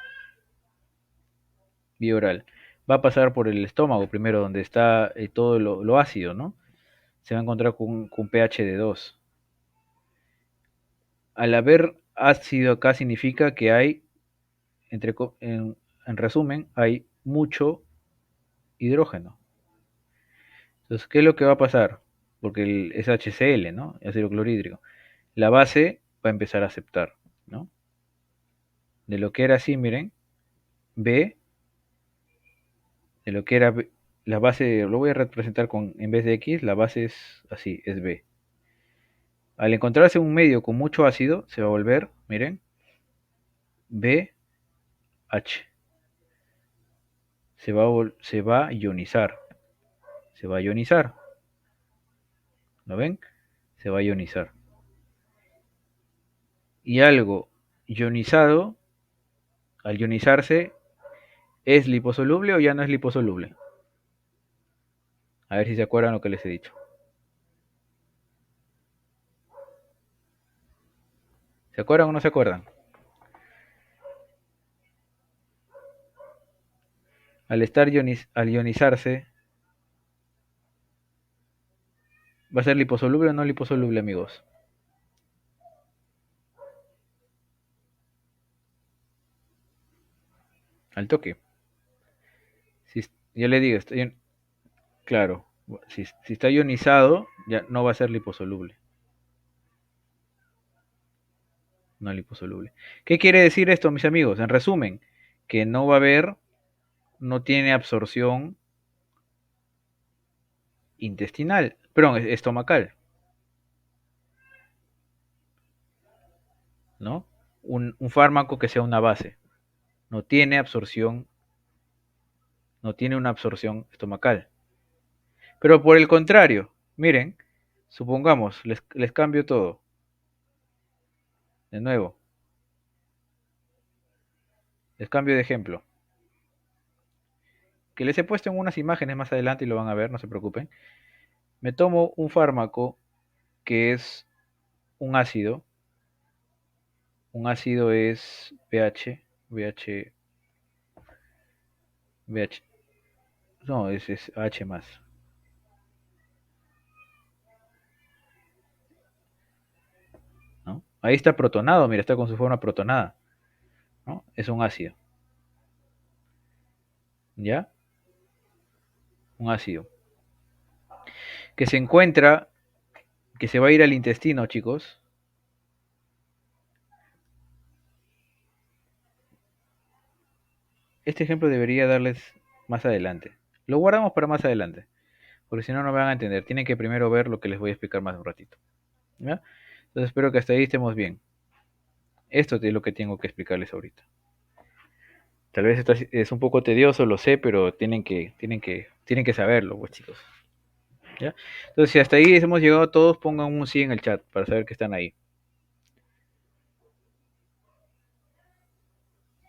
Va a pasar por el estómago primero, donde está todo lo ácido, ¿no? Se va a encontrar con pH de 2. Al haber ácido acá significa que hay, en resumen, hay mucho hidrógeno. Entonces, ¿qué es lo que va a pasar? Porque es HCl, ¿no? Ácido clorhídrico. La base va a empezar a aceptar, ¿no? De lo que era así, miren, B, de lo que era B, la base, lo voy a representar en vez de X, la base es así, es B. Al encontrarse un medio con mucho ácido, se va a volver, miren, BH. Se va a ionizar. Se va a ionizar. ¿Lo ven? Se va a ionizar. Y algo ionizado, al ionizarse, ¿es liposoluble o ya no es liposoluble? A ver si se acuerdan lo que les he dicho. ¿Se acuerdan o no se acuerdan? Al ionizarse, ¿va a ser liposoluble o no liposoluble, amigos? Al toque. Si, ya le digo, claro, si está ionizado, ya no va a ser liposoluble. No liposoluble. ¿Qué quiere decir esto, mis amigos? En resumen, que no va a haber, no tiene absorción intestinal, perdón, estomacal, ¿no? Un fármaco que sea una base. No tiene absorción, no tiene una absorción estomacal. Pero por el contrario, miren, supongamos, les cambio todo. De nuevo, les cambio de ejemplo. Que les he puesto en unas imágenes más adelante y lo van a ver, no se preocupen. Me tomo un fármaco que es un ácido. Un ácido es pH, VH, VH, no, es H más, ¿no? Ahí está protonado, mira, está con su forma protonada, ¿no? Es un ácido, ¿ya? Un ácido. Que se encuentra, que se va a ir al intestino, chicos. Este ejemplo debería darles más adelante. Lo guardamos para más adelante, porque si no, no me van a entender. Tienen que primero ver lo que les voy a explicar más un ratito, ¿ya? Entonces espero que hasta ahí estemos bien. Esto es lo que tengo que explicarles ahorita. Tal vez esto es un poco tedioso, lo sé, pero tienen que saberlo, pues chicos. ¿Ya? Entonces, si hasta ahí hemos llegado todos, pongan un sí en el chat para saber que están ahí.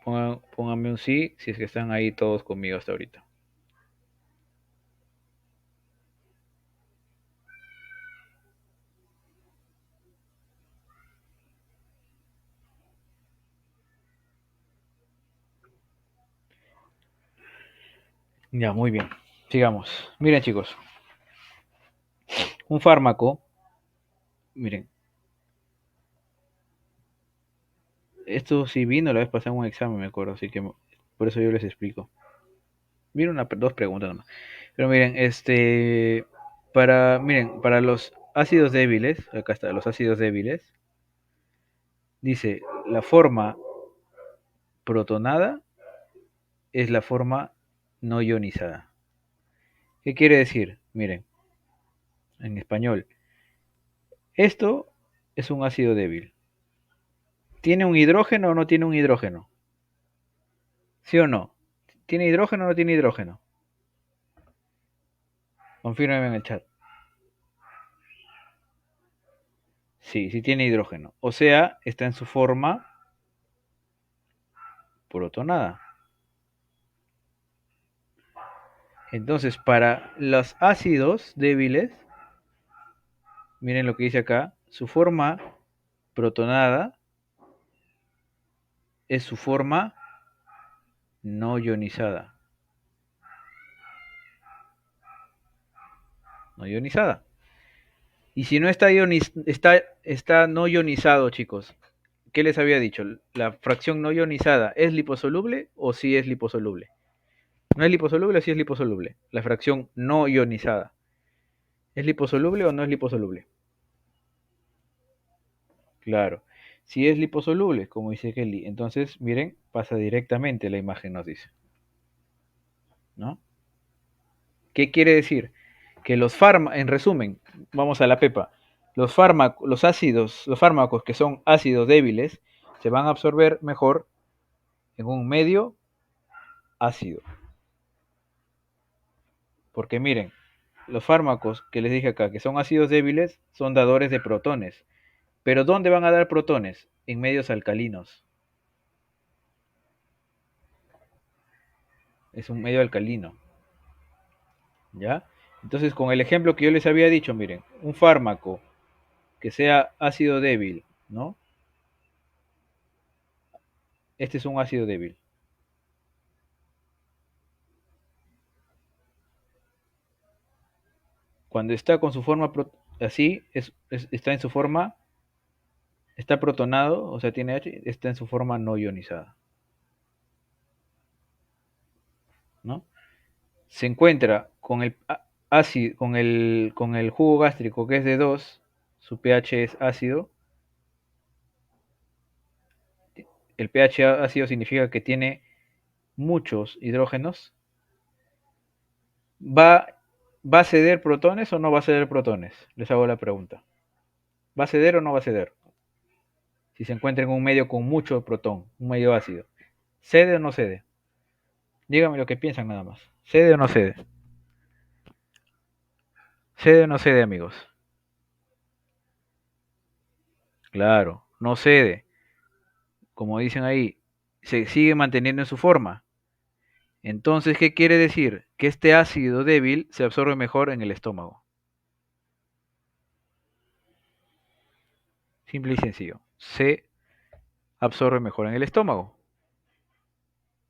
Pónganme un sí si es que están ahí todos conmigo hasta ahorita. Ya, muy bien. Sigamos. Miren, chicos, un fármaco, miren, esto sí vino la vez pasada en un examen, me acuerdo, así que por eso yo les explico. Miren, dos preguntas nomás. Pero miren, para los ácidos débiles, acá está, los ácidos débiles, dice, la forma protonada es la forma no ionizada. ¿Qué quiere decir? Miren, en español, esto es un ácido débil. ¿Tiene un hidrógeno o no tiene un hidrógeno? ¿Sí o no? ¿Tiene hidrógeno o no tiene hidrógeno? Confírmeme en el chat. Sí, sí tiene hidrógeno. O sea, está en su forma protonada. Entonces, para los ácidos débiles, miren lo que dice acá, su forma protonada es su forma no ionizada. No ionizada. Y si no está no ionizado, chicos, ¿qué les había dicho? ¿La fracción no ionizada es liposoluble o sí es liposoluble? ¿No es liposoluble o sí es liposoluble? La fracción no ionizada. ¿Es liposoluble o no es liposoluble? Claro. Si es liposoluble, como dice Kelly, entonces, miren, pasa directamente la imagen, nos dice. ¿No? ¿Qué quiere decir? Que en resumen, vamos a la pepa, los fármacos que son ácidos débiles, se van a absorber mejor en un medio ácido. Porque miren, los fármacos que les dije acá, que son ácidos débiles, son dadores de protones. Pero ¿dónde van a dar protones? En medios alcalinos. Es un medio alcalino. ¿Ya? Entonces, con el ejemplo que yo les había dicho, miren, un fármaco que sea ácido débil, ¿no? Este es un ácido débil. Cuando está con su forma así, está en su forma, está protonado, o sea, tiene H, está en su forma no ionizada, ¿no? Se encuentra con el ácido, con el jugo gástrico que es de 2, su pH es ácido. El pH ácido significa que tiene muchos hidrógenos. ¿Va, ¿Va a ceder protones o no va a ceder protones? Les hago la pregunta. ¿Va a ceder o no va a ceder? Si se encuentra en un medio con mucho protón, un medio ácido. ¿Cede o no cede? Dígame lo que piensan nada más. ¿Cede o no cede? ¿Cede o no cede, amigos? Claro, no cede. como dicen ahí, se sigue manteniendo en su forma. Entonces, ¿qué quiere decir? Que este ácido débil se absorbe mejor en el estómago. Simple y sencillo. Se absorbe mejor en el estómago.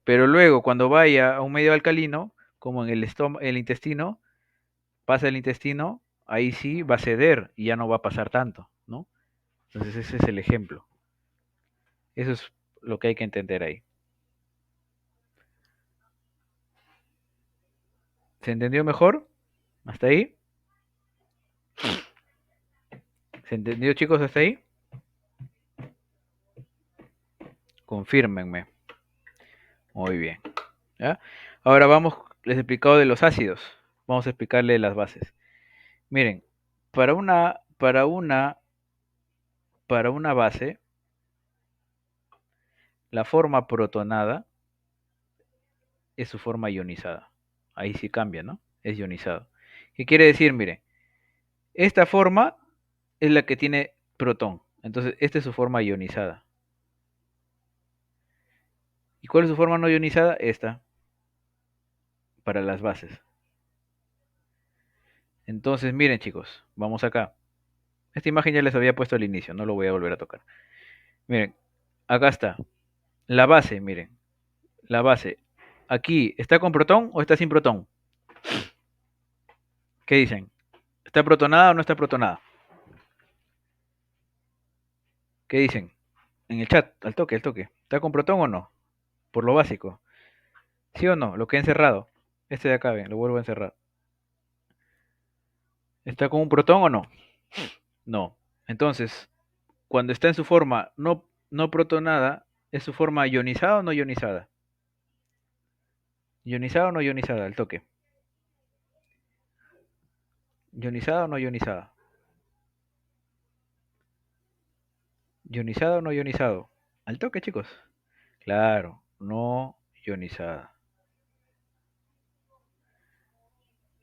Pero luego, cuando vaya a un medio alcalino, como en el intestino, pasa el intestino, ahí sí va a ceder y ya no va a pasar tanto, ¿no? Entonces ese es el ejemplo. Eso es lo que hay que entender ahí. ¿Se entendió mejor? ¿Hasta ahí? ¿Se entendió, chicos, hasta ahí? Confírmenme. Muy bien. ¿Ya? Ahora vamos, les he explicado de los ácidos. Vamos a explicarle las bases. Miren, para una, para una, para una base, la forma protonada es su forma ionizada. Ahí sí cambia, ¿no? Es ionizado. ¿Qué quiere decir? Mire, esta forma es la que tiene protón. Entonces, esta es su forma ionizada. ¿Y cuál es su forma no ionizada? Esta, para las bases. Entonces, miren, chicos, vamos acá. Esta imagen ya les había puesto al inicio, no lo voy a volver a tocar. Miren, acá está. La base, miren. La base. Aquí, ¿está con protón o está sin protón? ¿Qué dicen? ¿Está protonada o no está protonada? ¿Qué dicen? En el chat, al toque, al toque. ¿Está con protón o no? Por lo básico. ¿Sí o no? Lo que he encerrado. Este de acá, ven, lo vuelvo a encerrar. ¿Está con un protón o no? No. Entonces, cuando está en su forma no protonada, ¿es su forma ionizada o no ionizada? ¿Ionizada o no ionizada? Al toque. ¿Ionizada o no ionizada? ¿Ionizada o no ionizado? Al toque, chicos. Claro, no ionizada.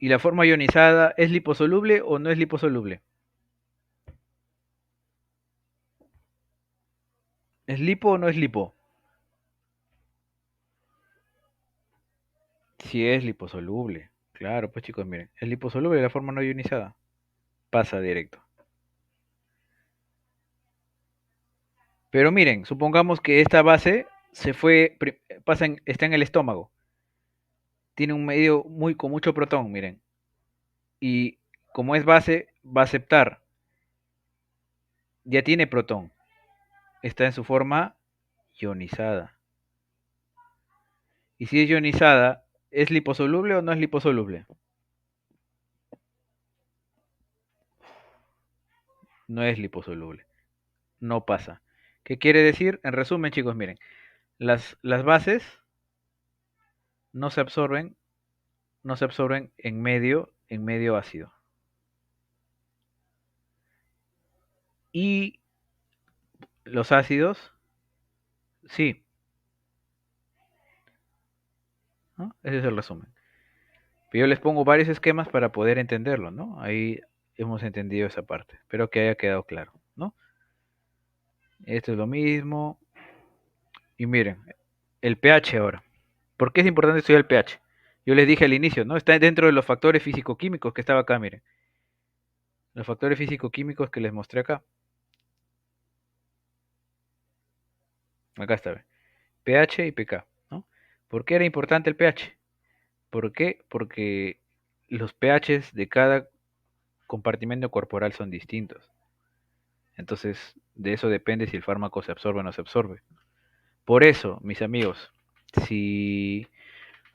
¿Y la forma ionizada es liposoluble o no es liposoluble? ¿Es lipo o no es lipo? Sí es liposoluble. Claro, pues chicos, miren, es liposoluble la forma no ionizada. Pasa directo. Pero miren, supongamos que esta base se fue, está en el estómago. Tiene un medio con mucho protón, miren. Y como es base, va a aceptar. Ya tiene protón. Está en su forma ionizada. Y si es ionizada, ¿es liposoluble o no es liposoluble? No es liposoluble. No pasa. ¿Qué quiere decir? En resumen, chicos, miren, las bases no se absorben, no se absorben en medio ácido. Y los ácidos, sí, ¿no? Ese es el resumen. Pero yo les pongo varios esquemas para poder entenderlo, ¿no? Ahí hemos entendido esa parte. Espero que haya quedado claro, ¿no? Esto es lo mismo. Y miren, el pH ahora. ¿Por qué es importante estudiar el pH? Yo les dije al inicio, ¿no? Está dentro de los factores físico-químicos que estaba acá, miren. Los factores físico-químicos que les mostré acá. Acá está, ¿ve? pH y pK, ¿no? ¿Por qué era importante el pH? ¿Por qué? Porque los pHs de cada compartimento corporal son distintos. Entonces, de eso depende si el fármaco se absorbe o no se absorbe. Por eso, mis amigos, si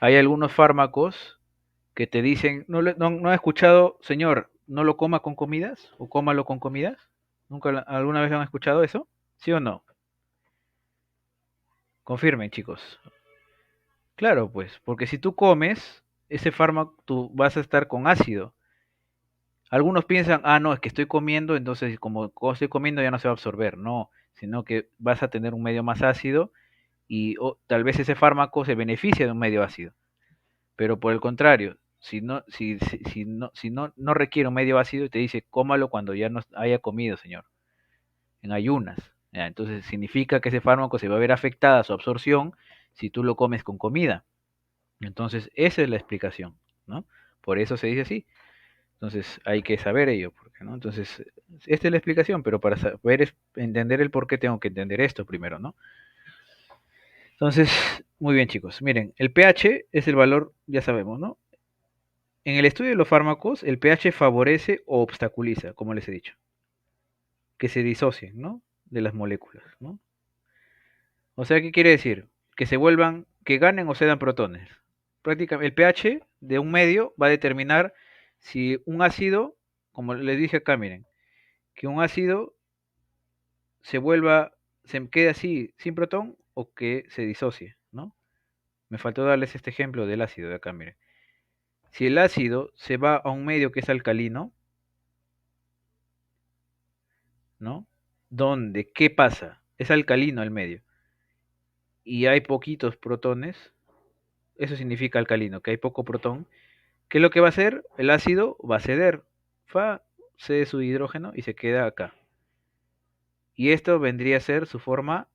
hay algunos fármacos que te dicen, ¿no ha escuchado, señor, no lo coma con comidas o cómalo con comidas? ¿Nunca alguna vez lo han escuchado eso? ¿Sí o no? Confirmen, chicos. Claro, pues, porque si tú comes ese fármaco, tú vas a estar con ácido. Algunos piensan, ah, no, es que estoy comiendo, entonces como estoy comiendo ya no se va a absorber. No, sino que vas a tener un medio más ácido y tal vez ese fármaco se beneficia de un medio ácido. Pero por el contrario, si no requiere un medio ácido, te dice, cómalo cuando ya no haya comido, señor, en ayunas. Ya, entonces significa que ese fármaco se va a ver afectada su absorción si tú lo comes con comida. Entonces, esa es la explicación, ¿no? Por eso se dice así. Entonces, hay que saber ello, porque, ¿no? Entonces, esta es la explicación, pero para saber entender el por qué tengo que entender esto primero, ¿no? Entonces, muy bien, chicos. Miren, el pH es el valor, ya sabemos, ¿no? En el estudio de los fármacos, el pH favorece o obstaculiza, como les he dicho, que se disocien, ¿no? De las moléculas, ¿no? O sea, ¿qué quiere decir? Que se vuelvan, que ganen o cedan protones. Prácticamente, el pH de un medio va a determinar si un ácido, como les dije acá, miren, que un ácido se vuelva, se quede así sin protón o que se disocie, ¿no? Me faltó darles este ejemplo del ácido de acá, miren. Si el ácido se va a un medio que es alcalino, ¿no? ¿Dónde? ¿Qué pasa? Es alcalino el medio y hay poquitos protones, eso significa alcalino, que hay poco protón. ¿Qué es lo que va a hacer? El ácido va a ceder, cede su hidrógeno y se queda acá. Y esto vendría a ser su forma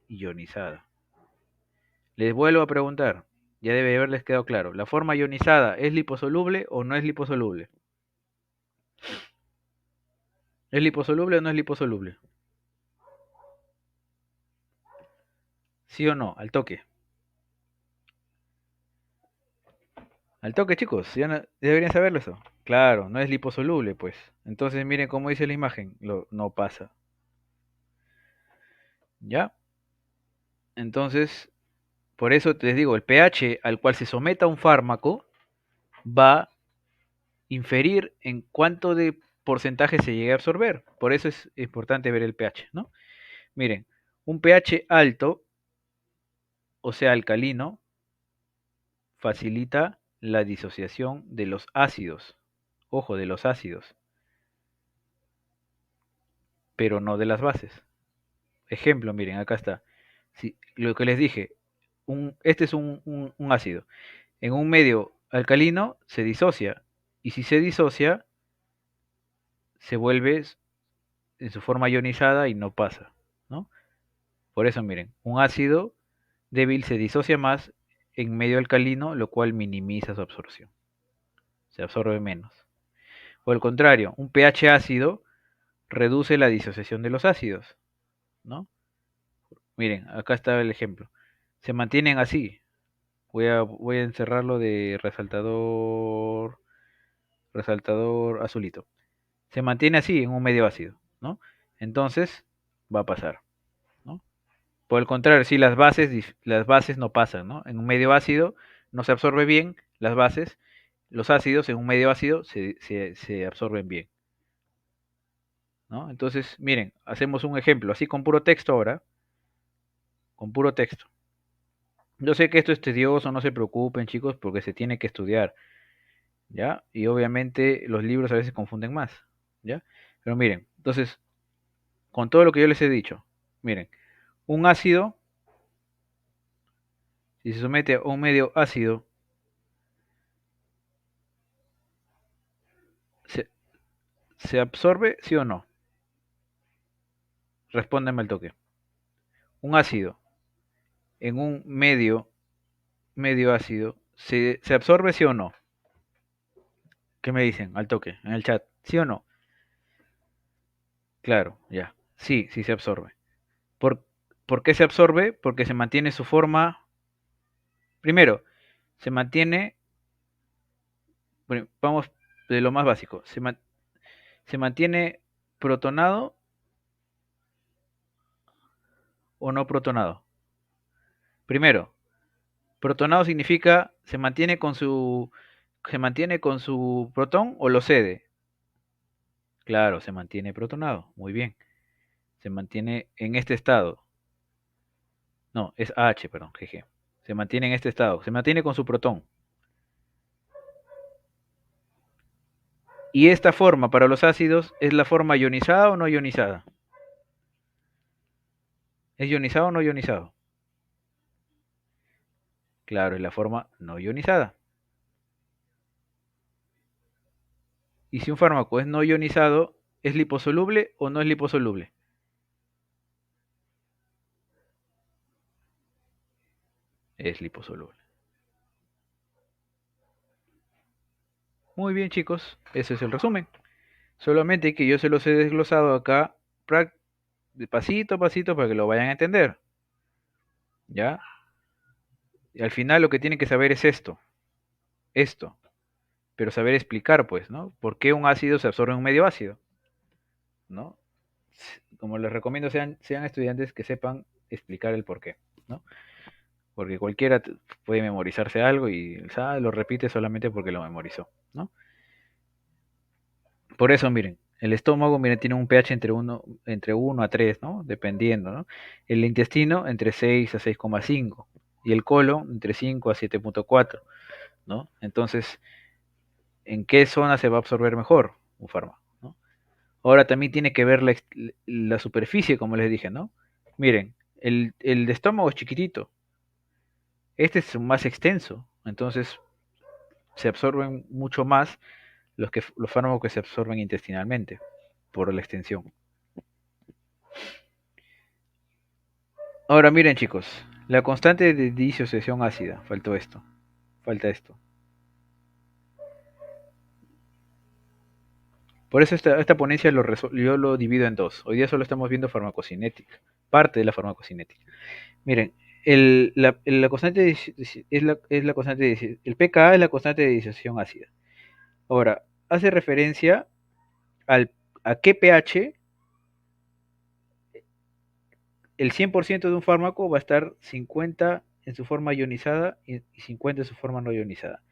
ionizada. Les vuelvo a preguntar, ya debe haberles quedado claro, ¿la forma ionizada es liposoluble o no es liposoluble? ¿Es liposoluble o no es liposoluble? ¿Sí o no? Al toque. Al toque, chicos, deberían saberlo eso. Claro, no es liposoluble, pues. Entonces miren cómo dice la imagen, no pasa. ¿Ya? Entonces, por eso les digo, el pH al cual se someta un fármaco va a inferir en cuánto de porcentaje se llegue a absorber. Por eso es importante ver el pH, ¿no? Miren, un pH alto, o sea, alcalino, facilita la disociación de los ácidos. Ojo, de los ácidos, pero no de las bases. Ejemplo, miren, acá está. Si, lo que les dije, este es un ácido. En un medio alcalino se disocia. Y si se disocia, se vuelve en su forma ionizada y no pasa, ¿no? Por eso, miren, un ácido débil se disocia más en medio alcalino, lo cual minimiza su absorción. Se absorbe menos. O al contrario, un pH ácido reduce la disociación de los ácidos, ¿no? Miren, acá está el ejemplo. Se mantienen así. Voy a encerrarlo de resaltador azulito. Se mantiene así en un medio ácido, ¿no? Entonces va a pasar, ¿no? Por el contrario, si las bases no pasan, ¿no? En un medio ácido no se absorbe bien las bases, los ácidos en un medio ácido se absorben bien, ¿no? Entonces, miren, hacemos un ejemplo, así con puro texto ahora, con puro texto. Yo sé que esto es tedioso, no se preocupen, chicos, porque se tiene que estudiar, ¿ya? Y obviamente los libros a veces confunden más, ¿ya? Pero miren, entonces, con todo lo que yo les he dicho, miren, un ácido, si se somete a un medio ácido, ¿se, se absorbe, sí o no? Respóndeme al toque. Un ácido en un medio ácido, ¿se absorbe, sí o no? ¿Qué me dicen al toque, en el chat? ¿Sí o no? Claro, ya. Sí, sí se absorbe. ¿Por, ¿Por qué se absorbe? Porque se mantiene su forma. Primero, se mantiene, bueno, vamos de lo más básico, se mantiene protonado o no protonado. Primero, protonado significa se mantiene con su protón o lo cede. Claro, se mantiene protonado. Muy bien. Se mantiene en este estado. No, es H, perdón, GG. Se mantiene en este estado. Se mantiene con su protón. Y esta forma para los ácidos es la forma ionizada o no ionizada. ¿Es ionizado o no ionizado? Claro, es la forma no ionizada. Y si un fármaco es no ionizado, ¿es liposoluble o no es liposoluble? es liposoluble. Muy bien, chicos, ese es el resumen. Solamente que yo se los he desglosado acá de pasito a pasito para que lo vayan a entender. ¿Ya? Y al final lo que tienen que saber es esto, pero saber explicar, pues, ¿no? ¿Por qué un ácido se absorbe en un medio ácido? ¿No? Como les recomiendo, sean estudiantes que sepan explicar el por qué, ¿no? Porque cualquiera puede memorizarse algo y lo repite solamente porque lo memorizó, ¿no? Por eso, miren, el estómago, miren, tiene un pH entre uno a 3, ¿no? Dependiendo, ¿no? El intestino entre 6 a 6,5 y el colon entre 5 a 7,4, ¿no? Entonces, ¿en qué zona se va a absorber mejor un fármaco, ¿no? Ahora también tiene que ver la superficie, como les dije, ¿no? Miren, el estómago es chiquitito, este es más extenso, entonces se absorben mucho más los fármacos que se absorben intestinalmente por la extensión. Ahora miren chicos, la constante de disociación ácida, falta esto. Por eso esta ponencia yo lo divido en dos. Hoy día solo estamos viendo farmacocinética, parte de la farmacocinética. Miren, la constante es la constante el pKa es la constante de disociación ácida. Ahora, hace referencia al, a qué pH el 100% de un fármaco va a estar 50 en su forma ionizada y 50 en su forma no ionizada.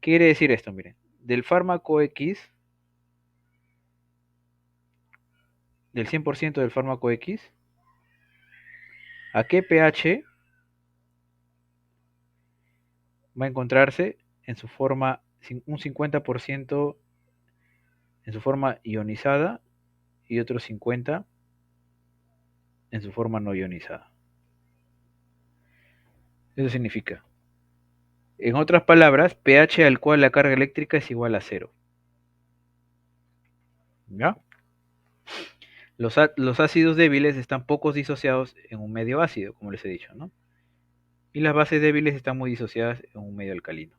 ¿Qué quiere decir esto? Miren, del fármaco X, del 100% del fármaco X, ¿a qué pH va a encontrarse en su forma, un 50% en su forma ionizada y otro 50 en su forma no ionizada? Eso significa, en otras palabras, pH al cual la carga eléctrica es igual a cero. ¿Ya? Los ácidos débiles están poco disociados en un medio ácido, como les he dicho, ¿no? Y las bases débiles están muy disociadas en un medio alcalino.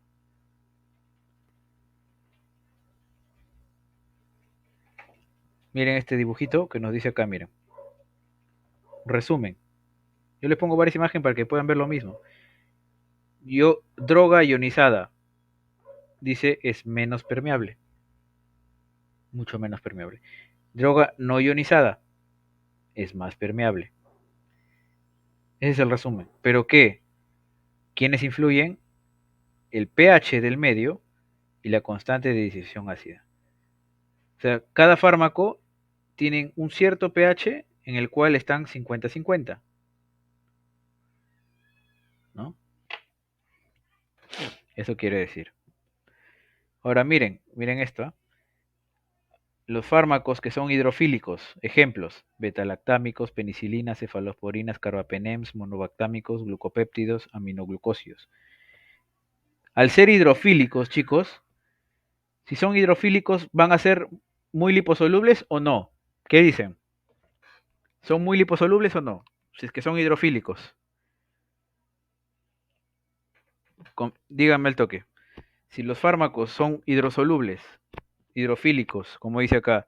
Miren este dibujito que nos dice acá, miren. Resumen. Yo les pongo varias imágenes para que puedan ver lo mismo. Droga ionizada, dice, es menos permeable. Mucho menos permeable. Droga no ionizada, es más permeable. Ese es el resumen. ¿Pero qué? ¿Quiénes influyen? El pH del medio y la constante de disociación ácida. O sea, cada fármaco tiene un cierto pH en el cual están 50-50, ¿no? Eso quiere decir. Ahora miren esto. Los fármacos que son hidrofílicos, ejemplos, betalactámicos, penicilinas, cefalosporinas, carbapenems, monobactámicos, glucopéptidos, aminoglucósidos. Al ser hidrofílicos, chicos, si son hidrofílicos, ¿van a ser muy liposolubles o no? ¿Qué dicen? ¿Son muy liposolubles o no? Si es que son hidrofílicos. Díganme el toque. Si los fármacos son hidrosolubles, hidrofílicos, como dice acá,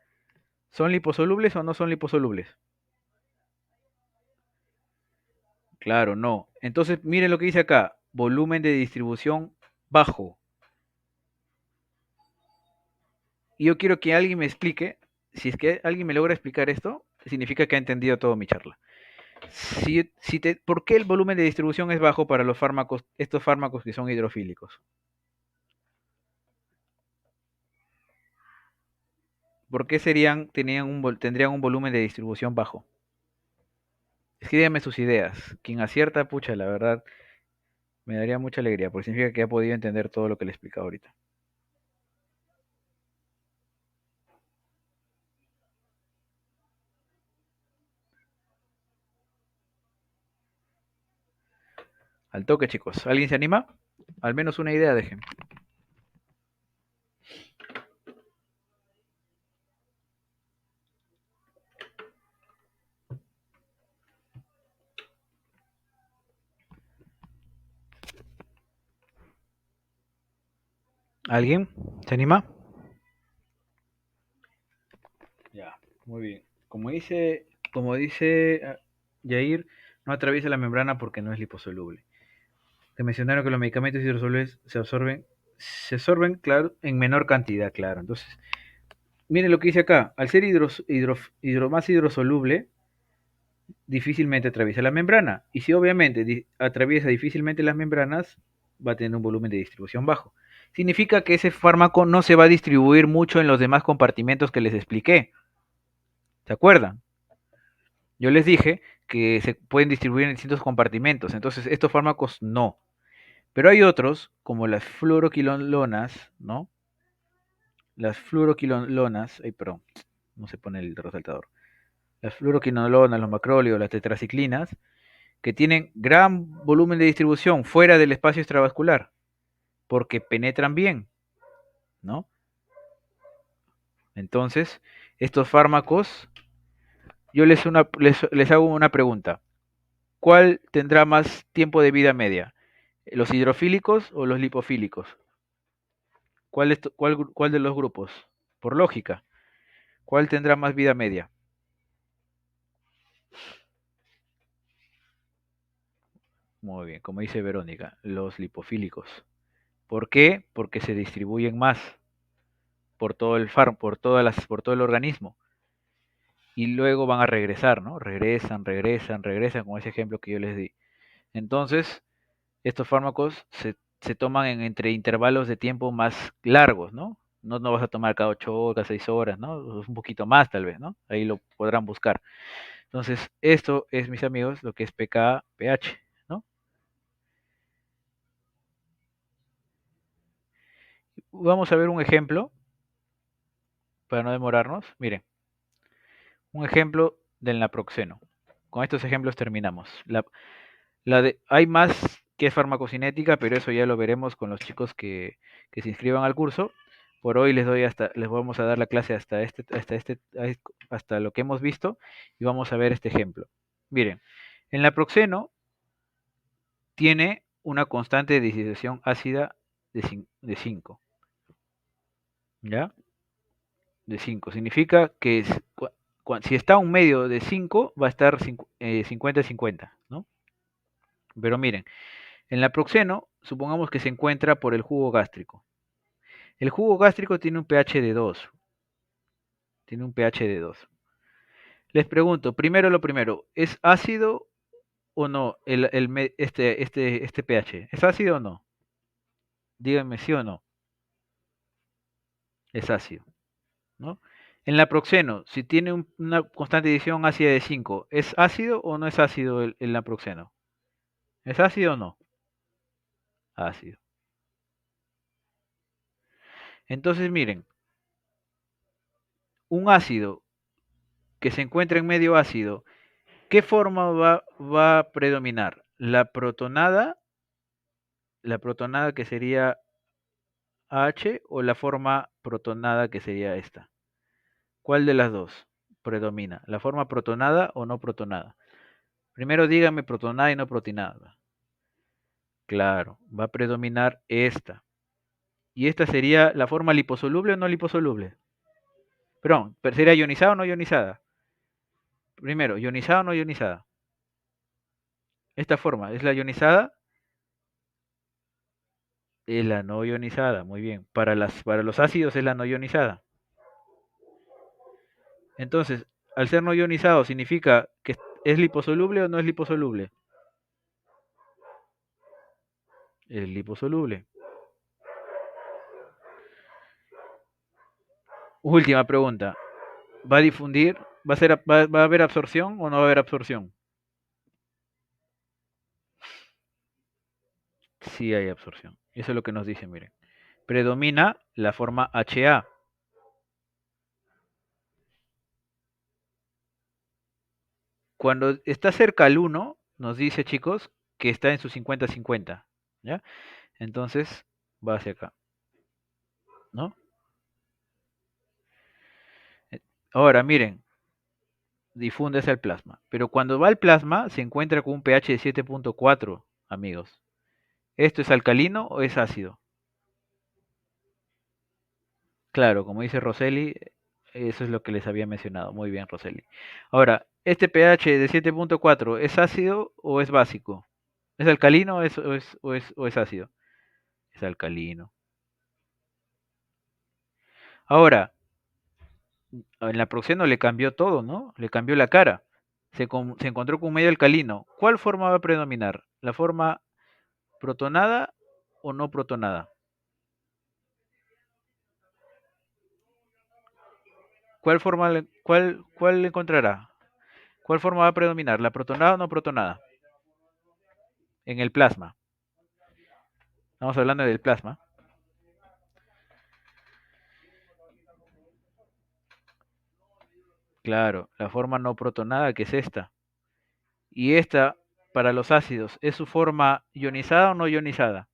¿son liposolubles o no son liposolubles? Claro, no. Entonces, miren lo que dice acá, volumen de distribución bajo. Y yo quiero que alguien me explique, si es que alguien me logra explicar esto, significa que ha entendido todo mi charla. ¿Por qué el volumen de distribución es bajo para los fármacos, estos fármacos que son hidrofílicos? ¿Por qué tendrían un volumen de distribución bajo? Escríbeme sus ideas. Quien acierta, pucha, la verdad, me daría mucha alegría, porque significa que ha podido entender todo lo que le he explicado ahorita. Al toque, chicos. ¿Alguien se anima? Al menos una idea dejen. ¿Alguien? ¿Se anima? Ya, muy bien. Como dice Yair, no atraviesa la membrana porque no es liposoluble. Te mencionaron que los medicamentos hidrosolubles se absorben, claro, en menor cantidad, claro. Entonces, miren lo que dice acá. Al ser más hidrosoluble, difícilmente atraviesa la membrana. Y si obviamente atraviesa difícilmente las membranas, va a tener un volumen de distribución bajo. Significa que ese fármaco no se va a distribuir mucho en los demás compartimentos que les expliqué. ¿Se acuerdan? Yo les dije que se pueden distribuir en distintos compartimentos. Entonces, estos fármacos no. Pero hay otros, como las fluoroquinolonas, ¿no? Las fluoroquinolonas, ay, perdón, no se pone el resaltador. Las fluoroquinolonas, los macrólidos, las tetraciclinas, que tienen gran volumen de distribución fuera del espacio extravascular, porque penetran bien, ¿no? Entonces, estos fármacos, yo les hago una pregunta. ¿Cuál tendrá más tiempo de vida media? ¿Los hidrofílicos o los lipofílicos? ¿Cuál de los grupos? Por lógica, ¿cuál tendrá más vida media? Muy bien, como dice Verónica, los lipofílicos. ¿Por qué? Porque se distribuyen más por todo el por todo el organismo y luego van a regresar, ¿no? Regresan, como ese ejemplo que yo les di. Entonces, estos fármacos se toman entre intervalos de tiempo más largos, ¿no? No vas a tomar cada 8 horas, 6 horas, ¿no? Un poquito más tal vez, ¿no? Ahí lo podrán buscar. Entonces, esto es, mis amigos, lo que es pKpH, ¿no? Vamos a ver un ejemplo para no demorarnos. Miren, un ejemplo del naproxeno. Con estos ejemplos terminamos. Hay más que es farmacocinética, pero eso ya lo veremos con los chicos que se inscriban al curso. Por hoy les vamos a dar la clase hasta lo que hemos visto y vamos a ver este ejemplo. Miren, el naproxeno tiene una constante de disuasión ácida de 5, ¿ya? De 5. Significa que si está a un medio de 5 va a estar 50-50, ¿no? Pero miren, el naproxeno, supongamos que se encuentra por el jugo gástrico. El jugo gástrico tiene un pH de 2. Tiene un pH de 2. Les pregunto, primero lo primero, ¿es ácido o no este pH? ¿Es ácido o no? Díganme sí o no. Es ácido, ¿no? El naproxeno, si tiene una constante de adición ácida de 5, ¿es ácido o no es ácido el naproxeno? ¿Es ácido o no? Ácido. Entonces, miren, un ácido que se encuentra en medio ácido, ¿qué forma va a predominar? ¿La protonada que sería H o la forma protonada que sería esta? ¿Cuál de las dos predomina? ¿La forma protonada o no protonada? Primero dígame protonada y no protonada. Claro, va a predominar esta. ¿Y esta sería la forma liposoluble o no liposoluble? Perdón, pero ¿sería ionizada o no ionizada? Primero, ¿ionizada o no ionizada? Esta forma, ¿es la ionizada? Es la no ionizada, muy bien. Para los ácidos es la no ionizada. Entonces, al ser no ionizado, ¿significa que es liposoluble o no es liposoluble? Es liposoluble. Última pregunta. ¿Va a difundir? ¿Va a haber absorción o no va a haber absorción? Sí hay absorción. Eso es lo que nos dice, miren. Predomina la forma HA. Cuando está cerca al 1, nos dice, chicos, que está en su 50-50. ¿Ya? Entonces, va hacia acá. ¿No? Ahora, miren, difunde hacia el plasma. Pero cuando va al plasma, se encuentra con un pH de 7.4, amigos. ¿Esto es alcalino o es ácido? Claro, como dice Roseli, eso es lo que les había mencionado. Muy bien, Roseli. Ahora, ¿este pH de 7.4 es ácido o es básico? ¿Es alcalino o es ácido? Es alcalino. Ahora, en la Proxeno le cambió todo, ¿no? Le cambió la cara. Se encontró con un medio alcalino. ¿Cuál forma va a predominar? ¿La forma protonada o no protonada? ¿Cuál encontrará? ¿Cuál forma va a predominar? ¿La protonada o no protonada? En el plasma. Estamos hablando del plasma. Claro, la forma no protonada que es esta. Y esta, para los ácidos, ¿es su forma ionizada o no ionizada?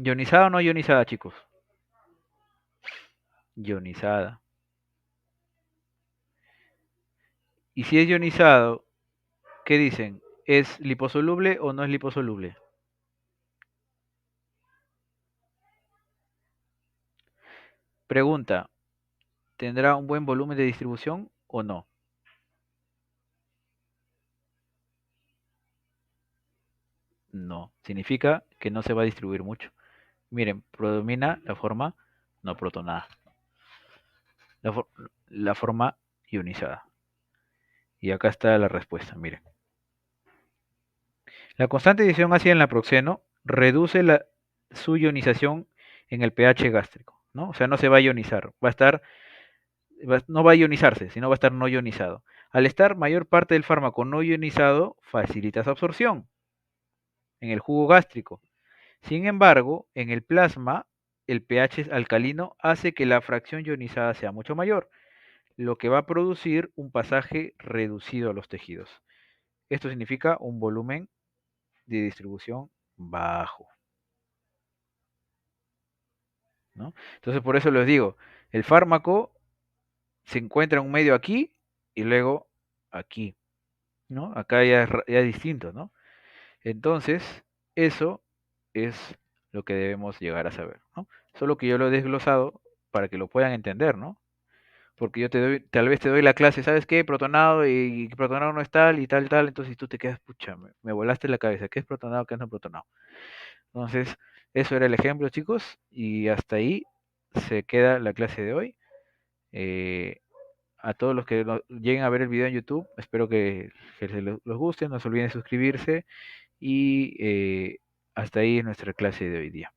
¿Ionizada o no ionizada, chicos? Ionizada. Y si es ionizado, ¿qué dicen? ¿Es liposoluble o no es liposoluble? Pregunta, ¿tendrá un buen volumen de distribución o no? No, significa que no se va a distribuir mucho. Miren, predomina la forma no protonada, la, for- la forma ionizada. Y acá está la respuesta, miren. La constante adición ácida en la proxeno reduce su ionización en el pH gástrico, ¿no? O sea, no se va a ionizar, no va a ionizarse, sino va a estar no ionizado. Al estar mayor parte del fármaco no ionizado, facilita su absorción en el jugo gástrico. Sin embargo, en el plasma, el pH alcalino hace que la fracción ionizada sea mucho mayor, lo que va a producir un pasaje reducido a los tejidos. Esto significa un volumen de distribución bajo, ¿no? Entonces, por eso les digo, el fármaco se encuentra en un medio aquí y luego aquí, ¿no? Acá ya es distinto, ¿no? Entonces, eso es lo que debemos llegar a saber, ¿no? Solo que yo lo he desglosado para que lo puedan entender, ¿no? Porque yo tal vez te doy la clase, ¿sabes qué? Protonado y protonado no es tal y tal, tal, entonces tú te quedas, pucha, me volaste la cabeza, ¿qué es protonado, qué es no protonado? Entonces, eso era el ejemplo, chicos, y hasta ahí se queda la clase de hoy. Eh, a todos los que lleguen a ver el video en YouTube, espero que los guste, no se olviden de suscribirse y hasta ahí nuestra clase de hoy día.